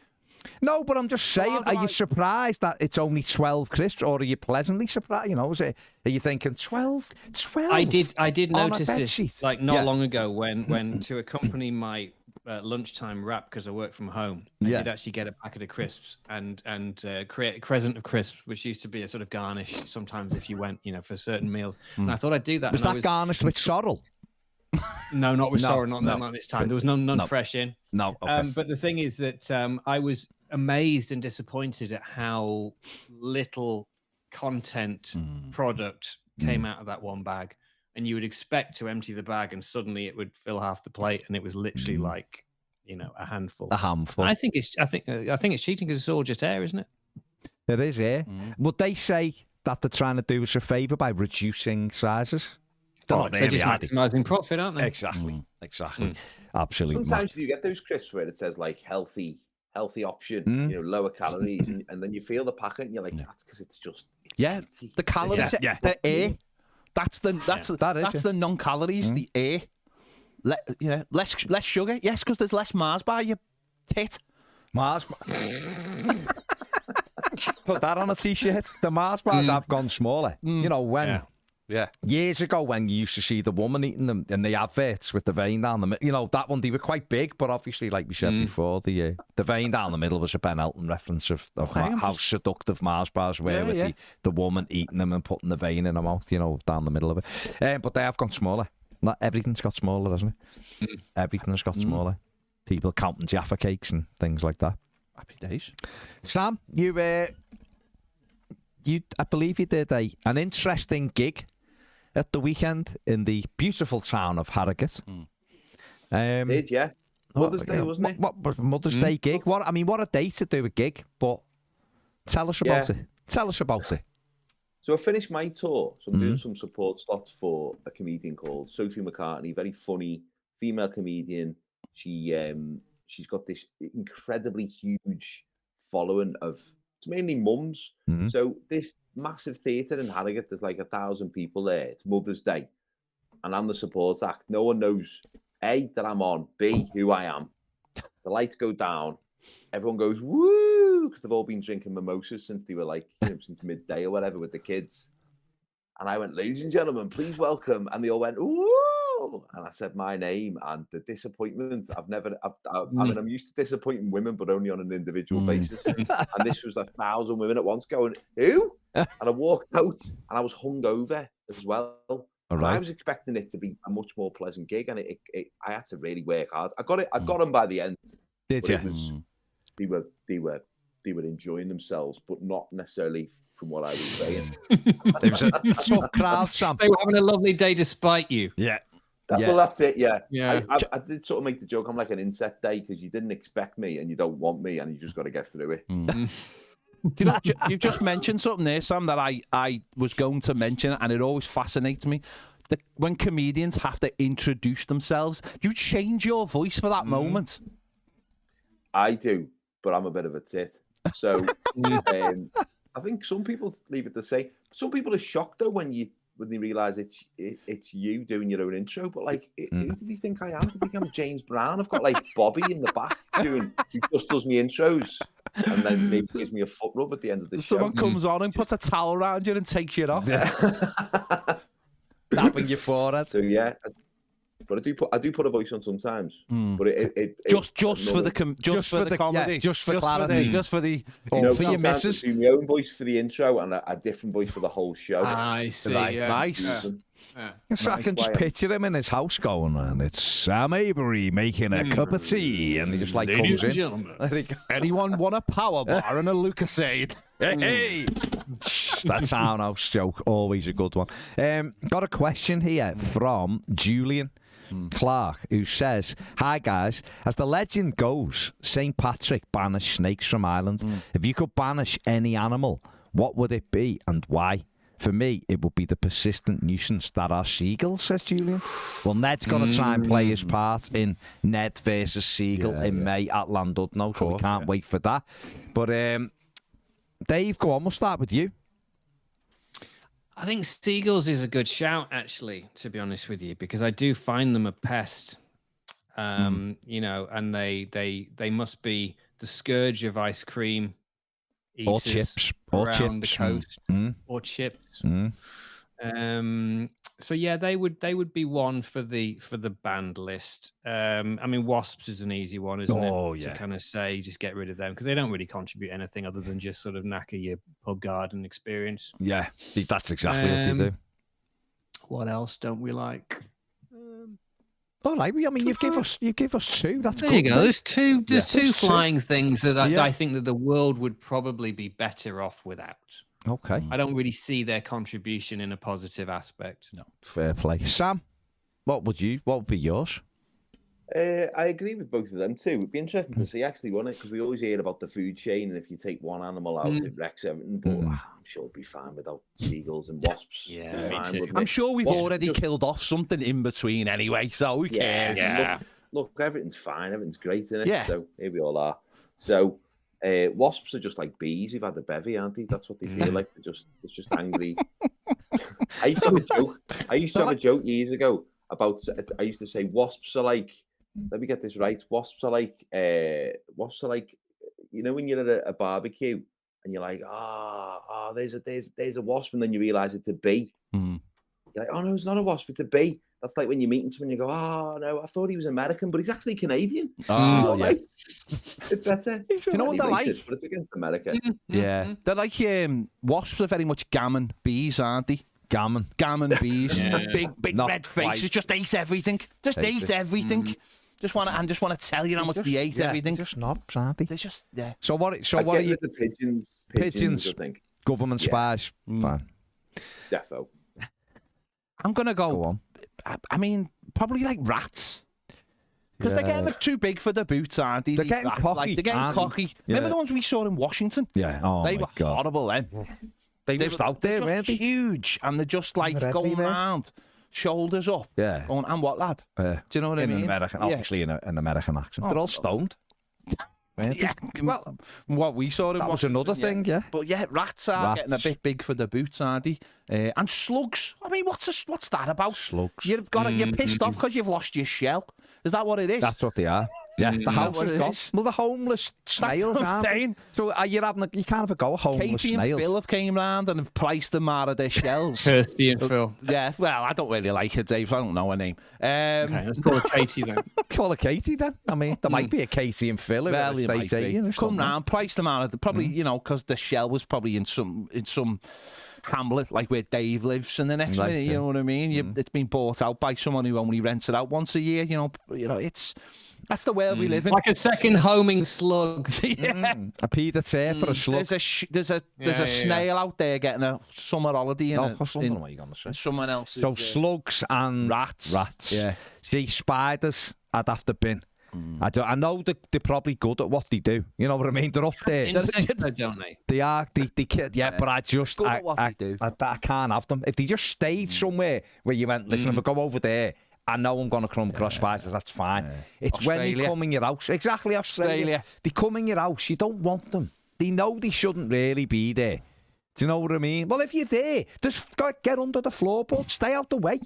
No, but I'm just saying, are you surprised that it's only 12 crisps, or are you pleasantly surprised? Are you thinking 12? 12? I did notice this, sheet. Not long ago when to accompany my lunchtime wrap, because I work from home, I did actually get a packet of crisps and create a crescent of crisps, which used to be a sort of garnish sometimes if you went, for certain meals. And I thought I'd do that. Was that garnished with sorrel? No, not with sorrel, not this time. There was none fresh in. No. Okay. But the thing is that I was amazed and disappointed at how little content product came out of that one bag. And you would expect to empty the bag and suddenly it would fill half the plate, and it was literally like, a handful. A handful. I think it's cheating, because it's all just air, isn't it? It is, yeah. Would they say that they're trying to do us a favour by reducing sizes? They're just maximising profit, aren't they? Exactly. Absolutely. Sometimes you get those crisps where it says like healthy option, lower calories, and then you feel the packet and you're like, that's because it's the calories, the air. That's the non-calories, the air. Less sugar. Yes, because there's less Mars bar, you tit. Mars. Put that on a t-shirt. The Mars bars have gone smaller. Years ago, when you used to see the woman eating them in the adverts with the vein down the middle, that one, they were quite big, but obviously, like we said before, the vein down the middle was a Ben Elton reference of how seductive Mars bars were with the woman eating them and putting the vein in her mouth, down the middle of it. But they have gone smaller. Not everything's got smaller, hasn't it? Everything's got smaller. People counting Jaffa cakes and things like that. Happy days. Sam, I believe you did an interesting gig at the weekend in the beautiful town of Harrogate. Did, yeah. Mother's Day, wasn't it? What Mother's Day gig? What a day to do a gig, but tell us about it. Tell us about it. So I finished my tour, so I'm doing some support slots for a comedian called Sophie McCartney, very funny female comedian. She's got this incredibly huge following of, it's mainly mums. So this massive theatre in Harrogate, there's like 1,000 people there. It's Mother's Day. And I'm the support act. No one knows, A, that I'm on, B, who I am. The lights go down. Everyone goes, woo, because they've all been drinking mimosas since they were like, since midday or whatever with the kids. And I went, ladies and gentlemen, please welcome. And they all went, woo. And I said my name, and the disappointment, I mean, I'm used to disappointing women, but only on an individual basis. And this was 1,000 women at once going, who? And I walked out, and I was hungover as well. I was expecting it to be a much more pleasant gig, and I had to really work hard. I got them by the end. Did you? They were they were enjoying themselves, but not necessarily from what I was saying. It was a tough crowd, Sam. They were having a lovely day despite you. Yeah. Well, that's it. Yeah. Yeah. I did sort of make the joke. I'm like an insect day because you didn't expect me and you don't want me and you just got to get through it. Do you know, you've just mentioned something there, Sam, that I was going to mention, and it always fascinates me. When comedians have to introduce themselves, you change your voice for that moment. I do, but I'm a bit of a tit. So I think some people leave it to say. Some people are shocked though when they realise it's you doing your own intro. But like, who do they think I am? Do they think I'm James Brown? I've got like Bobby in the back who just does me intros and then maybe gives me a foot rub at the end of the show. Someone comes on and puts a towel around you and takes you off. Tapping your forehead. So yeah, but I do put a voice on sometimes. But just for the comedy, just for clarity, just for the for your missus. I do my own voice for the intro and a different voice for the whole show. I see. Right, yeah. nice. Yeah. So I can just picture him in his house going, and it's Sam Avery making a cup of tea, and he just like Ladies comes and in. gentlemen. Anyone want a power bar and a Lucasade? Hey, that townhouse joke, always a good one. Got a question here from Julian Clark, who says, "Hi guys, as the legend goes, St. Patrick banished snakes from Ireland. If you could banish any animal, what would it be and why? For me, it would be the persistent nuisance that are seagulls," says Julian. Well, Ned's going to try and play his part in Ned versus Seagull in May at Llandudno, so we can't wait for that. But Dave, go on, we'll start with you. I think seagulls is a good shout, actually, to be honest with you, because I do find them a pest. You know, and they must be the scourge of ice cream or chips, around the coast, or chips. So yeah, they would be one for the banned list. I mean, wasps is an easy one, isn't it? To kind of say, just get rid of them because they don't really contribute anything other than just sort of knacker your pub garden experience. Yeah, that's exactly what they do. What else don't we like? All right, I mean, you give us two. That's there good. You go. There's two There's flying things that I think that the world would probably be better off without. Okay. I don't really see their contribution in a positive aspect. No, fair play. Sam, what would be yours? I agree with both of them too. It'd be interesting to see, actually, wouldn't it? Because we always hear about the food chain, and if you take one animal out, it wrecks everything. But I'm sure it'd be fine without seagulls and wasps. I'm sure we've already killed off something in between anyway, so who cares? Yeah. Look, everything's fine. Everything's great, isn't it? Yeah. So here we all are. So wasps are just like bees who've had a bevy, aren't they? That's what they feel like. It's just angry. I used to have a joke years ago about. I used to say wasps are like. Let me get this right. Wasps are like, you know, when you're at a barbecue and you're like, there's a wasp, and then you realise it's a bee. You're like, oh no, it's not a wasp, it's a bee. That's like when you're meeting someone, you go, oh no, I thought he was American, but he's actually Canadian. Oh, yeah. Right. It's better. Do you know what they're like? But it's against America. Yeah, they're like wasps are very much gammon bees, aren't they? Gammon bees, big red faces, just ate everything. Ate everything. Just want to tell you how much they ate everything. They're just knobs, aren't they? They're just So what are you? The pigeons. Pigeons, I think. Government spies. Fine. Defo. I'm gonna go on. I mean, probably like rats. Because they're getting too big for the boots, aren't they? They're getting cocky. Like, they're getting cocky. Remember the ones we saw in Washington? Yeah. Oh, they were horrible then. They were just out there, weren't they? Huge, and they're just like going around. Shoulders up. Yeah. Going, and what, lad? Do you know what I mean? In American, obviously in an American accent. They're all stoned. Yeah. Well, what we saw in that was another thing, yeah. But yeah, rats are getting a bit big for the boots, aren't they? And slugs. I mean, what's that about? Slugs. You're pissed off because you've lost your shell. Is that what it is? That's what they are. Yeah, the house is gone. Well, the homeless snails, aren't they? So you can't have a go at homeless Katie snails. and Phil have came round and have priced them out of their shells. Kirsty and Phil. Yeah, well, I don't really like her, Dave, so I don't know her name. Okay, let's call her Katie then. Call her Katie then. I mean, there might be a Katie and Phil. Well, you might be. Come round, priced them out of the, probably, you know, because the shell was probably in some hamlet, like where Dave lives, and the next minute, you know what I mean? It's been bought out by someone who only rents it out once a year. You know, that's the world we live in. Like a second homing slug. A Peter Tear for a slug. There's a snail out there getting a summer holiday in someone else's. So slugs and rats. Yeah. See, spiders, I'd have to bin. I know they're probably good at what they do. You know what I mean? They're up there. Insects, don't they? They are. They but I just good at what they do. I can't have them. If they just stayed somewhere where you went, listen, if I go over there, I know I'm going to come across spiders, that's fine. It's Australia. When they come in your house. Exactly, Australia. They come in your house, you don't want them. They know they shouldn't really be there. Do you know what I mean? Well, if you're there, just get under the floorboard, stay out the way.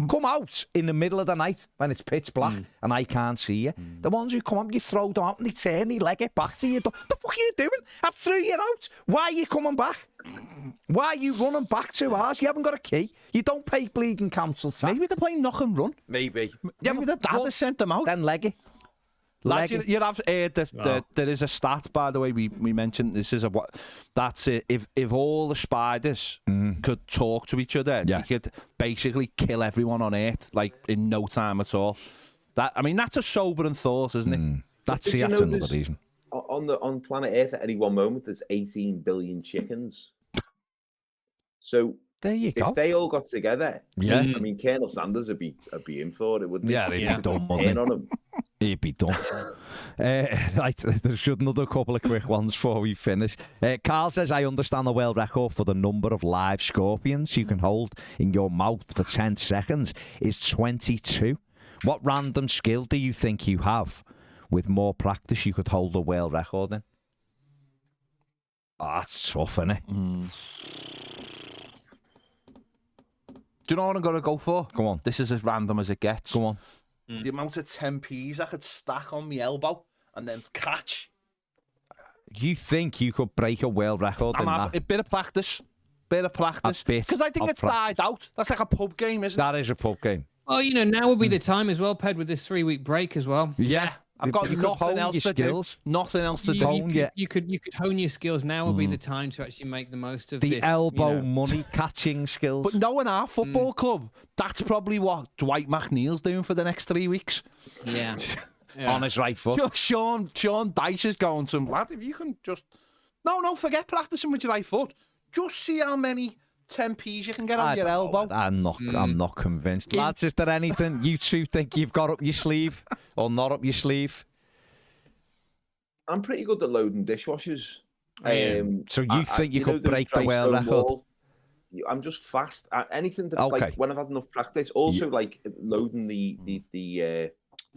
Come out in the middle of the night when it's pitch black and I can't see you. The ones who come up, you throw them out and they turn, they leg it back to you. What the fuck are you doing? I threw you out. Why are you coming back? Why are you running back 2 hours? You haven't got a key. You don't pay bleeding council tax. Maybe they're playing knock and run. Maybe. Yeah, but the dad has sent them out. Then leg it. Lads, you have there is a stat, by the way, we mentioned this is that's it. If all the spiders could talk to each other, you could basically kill everyone on Earth like in no time at all. That's a sobering thought, isn't it? That's another reason. On planet Earth at any one moment, there's 18 billion chickens. So there you go. If they all got together, Colonel Sanders would be in for it, wouldn't he? Yeah, he'd be done, wouldn't he? He'd be done. Right, there's another couple of quick ones before we finish. Carl says, I understand the world record for the number of live scorpions you can hold in your mouth for 10 seconds is 22. What random skill do you think you have? With more practice, you could hold the world record in. Oh, that's tough, isn't it? Do you know what I'm going to go for? Come on. This is as random as it gets. Come on. The amount of 10p's I could stack on my elbow and then catch. You think you could break a world record in that? A bit of practice. Because I think it's died out. That's like a pub game, isn't it? That is a pub game. Oh, now would be the time as well, Ped, with this 3-week break as well. Yeah. I've got nothing else to do. Nothing else to do. You could hone your skills. Now would be the time to actually make the most of the this, elbow money catching skills. But knowing our football club, that's probably what Dwight McNeil's doing for the next 3 weeks. Yeah. On his right foot. Sean Dyche is going to him, lad, if you can just... No, forget practicing with your right foot. Just see how many 10p's you can get on your elbow. I'm not convinced. Lads, is there anything you two think you've got up your sleeve or not up your sleeve? I'm pretty good at loading dishwashers. So you think you could break the world record? I'm just fast at anything that's like when I've had enough practice. Also, like loading the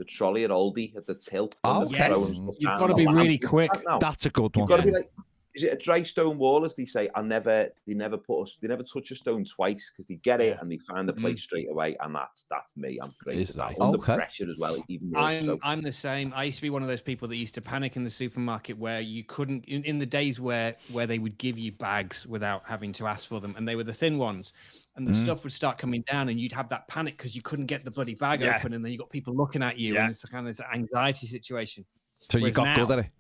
trolley at Aldi at the till. Oh, yes. You've got to be really quick. That's a good one. You've got to be like, is it a dry stone wall, as they say? They never touch a stone twice because they get it and they find the place straight away, and that's me. I'm great. Under pressure as well. Even more I'm the same. I used to be one of those people that used to panic in the supermarket where you couldn't in the days where they would give you bags without having to ask for them, and they were the thin ones. And the stuff would start coming down, and you'd have that panic because you couldn't get the bloody bag open, and then you got people looking at you, and it's kind of this anxiety situation. So you got good at it.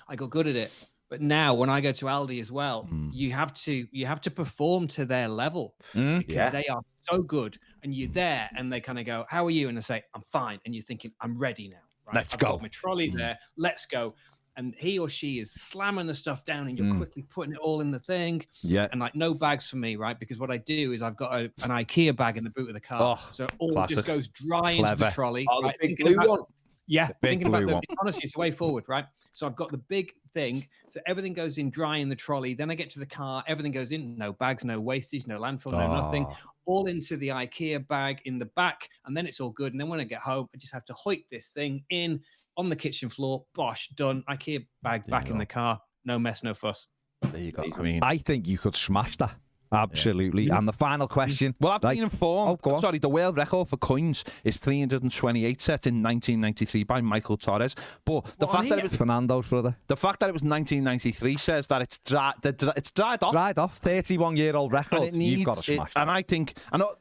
I got good at it. But now, when I go to Aldi as well, you have to perform to their level because they are so good. And you're there, and they kind of go, "How are you?" And I say, "I'm fine." And you're thinking, "I'm ready now. Right? Let's I've go." got my trolley there. Let's go. And he or she is slamming the stuff down, and you're quickly putting it all in the thing. Yeah. And like no bags for me, right? Because what I do is I've got an IKEA bag in the boot of the car, so it all just goes dry into the trolley. Oh, right? The big blue one. Yeah, thinking about honestly, it's the way forward, right? So I've got the big thing, so everything goes in dry in the trolley. Then I get to the car, everything goes in, no bags, no wastage, no landfill, no nothing, all into the IKEA bag in the back, and then it's all good. And then when I get home, I just have to hoik this thing in on the kitchen floor. Bosh, done. IKEA bag back in the car. No mess, no fuss. There you go. I think you could smash that. Absolutely. And the final question. Well, I've been informed. Oh, go on. Sorry, the world record for coins is 328 set in 1993 by Michael Torres. But the fact that it was Fernando's brother. The fact that it was 1993 says that it's dried off. Dried off. 31-year-old record. You've got to smash that. And I think,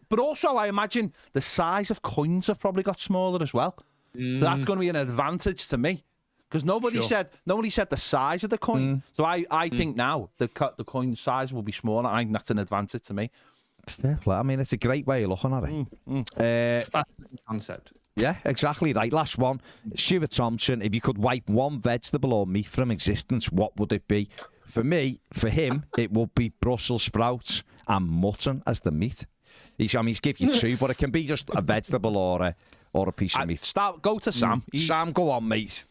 but also I imagine the size of coins have probably got smaller as well. So that's going to be an advantage to me. Because nobody said the size of the coin. So I think now the coin size will be smaller. I think that's an advantage to me. Fair play. I mean, it's a great way of looking at it. It's a fascinating concept. Yeah, exactly right. Last one. Stuart Thompson, if you could wipe one vegetable or meat from existence, what would it be? For him, it would be Brussels sprouts and mutton as the meat. He's give you two, but it can be just a vegetable or a piece of meat. Go to Sam. Sam, go on, mate.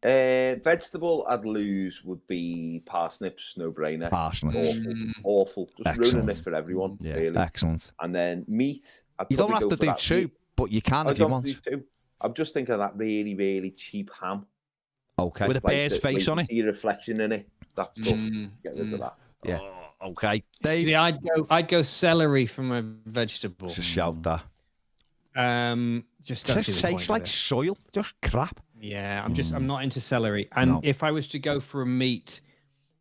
Vegetable I'd lose would be parsnips, no brainer. Parsnips. Awful. Just Excellent. ruining it for everyone, really. Excellent. And then meat. You don't have to do two, but you can if you want. I'm just thinking of that really, really cheap ham. Okay. With a bear's face on it. See your reflection in it. That stuff. Get rid of that. Yeah. Okay. Dave? See, I'd go celery from a vegetable. It's a shout that. Just don't see the point tastes like of it. soil. Just crap. Yeah, I'm not into celery. And if I was to go for a meat,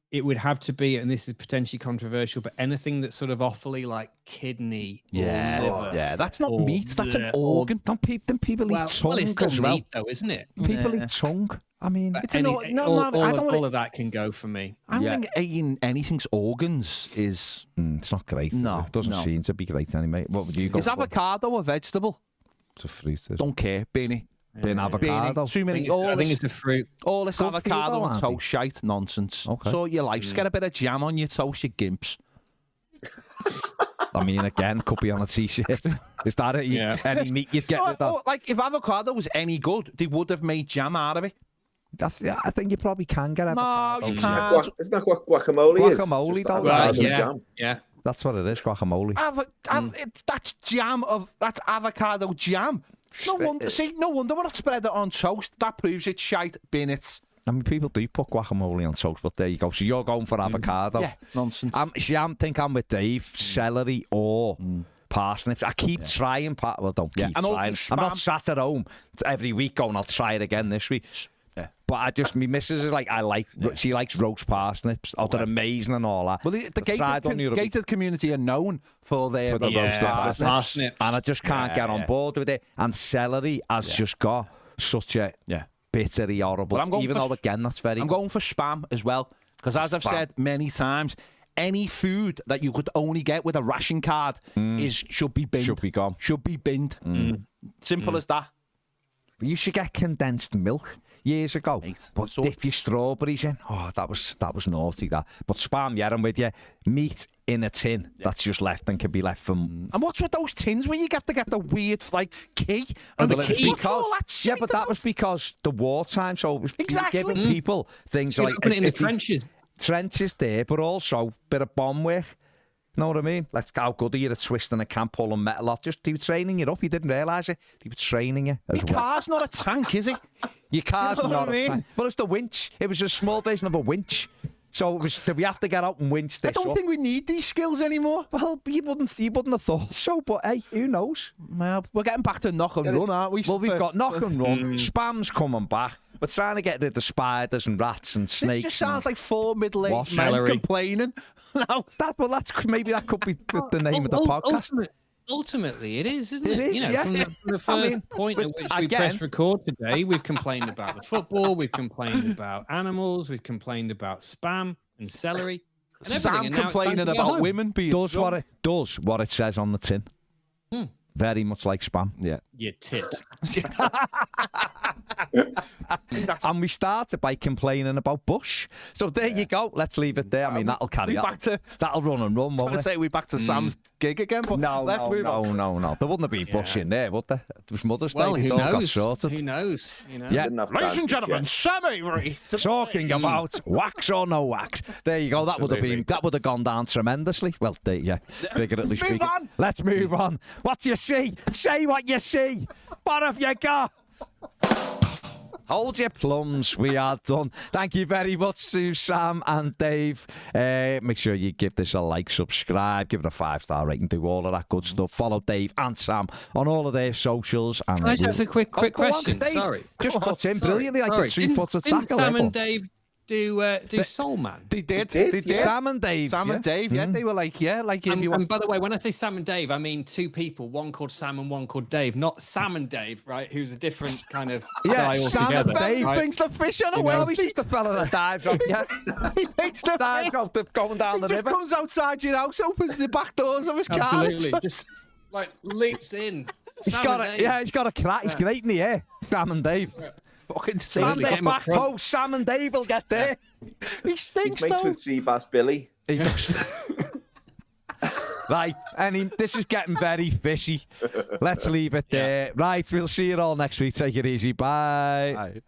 it would have to be, and this is potentially controversial, but anything that's sort of awfully like kidney or liver. Yeah, that's not meat. That's an organ. Don't people eat tongue well, it's still as well? meat, though, isn't it? People eat tongue. I mean, But it's all of that can go for me. I don't think eating anything's organs is. it's not great. No, it doesn't seem to be great anyway. What would you go Is for? avocado a vegetable? It's a fruit. Don't care, Beanie. Bin avocado. Too many. I think it's a fruit. All this Good for you avocado though, and Andy. toast shite nonsense. Okay. So your life, just get a bit of jam on your toast, you gimps. I mean, again, could be on a t-shirt. Is that it? Yeah. Any meat you'd get rid of? Like if avocado was any good, they would have made jam out of it. I think you probably can get avocado. No, you jam. can't. Isn't that what guacamole is? Guacamole, Just though. avocado Yeah, jam. yeah. That's what it is, guacamole. That's that's avocado jam. No wonder we're not spread it on toast. That proves it's shite. Bin it. I mean, people do put guacamole on toast, but there you go. So you're going for avocado. Yeah, nonsense. I'm with Dave. Celery or parsnips. I keep trying. Well, don't keep And trying. I'm not sat at home every week going, I'll try it again this week. Yeah. But me missus is like, she likes roast parsnips. Oh, they're amazing and all that. Well, the gated community are known for their roasted parsnips. And I just can't get on board with it. And celery has just got such a bittery, horrible. Though, again, that's very I'm going for spam as well. Because as I've said many times, any food that you could only get with a ration card should be binned. Should be gone. Should be binned. Simple as that. You should get condensed milk years ago, but dip your strawberries in. Oh, that was naughty, that. But spam, yeah, I'm with you. Meat in a tin that's just left and can be left from. And what's with those tins where you get to get the weird key? And the key? What's all that shit Yeah, but that was because the wartime, so it was giving people things like put it in the trenches. Trenches there, but also bit of bomb work. Know what I mean? Let's go. How good are you at twisting a camp, pulling metal off? He was training you up. You didn't realise it. He was training you as Your well. car's not a tank, is it? Your car's You know not what I a mean? tank. Well, it's the winch. It was a small version of a winch. So it was, we have to get out and winch this I don't up. think we need these skills anymore. Well, you wouldn't have thought so, but hey, who knows? Well, we're getting back to knock and run, aren't we? Well, we've got knock and run. Spam's coming back. We're trying to get rid of spiders and rats and snakes. This just sounds like four middle-aged men Celery. complaining. No, maybe that could be the name of the podcast. Ultimately, it is, isn't It it? is, From yeah. the first point at which we press record today, we've complained about the football, we've complained about animals, we've complained about spam and celery. And Sam everything, and now it's time complaining to go about home. women being Does what it says on the tin. Very much like spam. Yeah. You tit. And we started by complaining about Bush. So there you go. Let's leave it there. I mean, that'll carry on. That'll run and run, won't I it? say we're back to Sam's gig again, but let's move on. No. There wouldn't have been Bush in there, would there? It was Mother's Day. Well, It who all got knows? sorted. Who knows? You know? Yeah. Didn't have Ladies time and to gentlemen, check. Sam Avery. Talking about wax or no wax. There you go. That would have gone down tremendously. Well, figuratively speaking. on. Let's move on. What do you see? Say what you see. What have you got? Hold your plums. We are done. Thank you very much to Sam and Dave. Make sure you give this a like, subscribe, give it a 5-star rating, do all of that good stuff. Follow Dave and Sam on all of their socials. And Can I just ask a quick question? Dave. Sorry. Just cut in brilliantly like a 2-foot Didn't tackle. Sam and Dave do Soul Man? They did. Sam and Dave. Sam and Dave, yeah. They were like, yeah, like if you want. And by the way, when I say Sam and Dave, I mean two people, one called Sam and one called Dave, not Sam and Dave, right? Who's a different kind of guy Sam altogether. and Dave right? brings the fish on a Well, well. he's the fella that dives off. Yeah, He makes the dives off going down the just river. comes outside your house, opens the back doors of his car. Absolutely, just like leaps in. He's got a crack. He's great in the air. Sam and Dave. Fucking Stand Get there, him up back front. post. Sam and Dave will get there. He stinks He's mates though. with Seabass Billy. He does. Right, this is getting very fishy. Let's leave it there. Right, we'll see you all next week. Take it easy. Bye. Aye.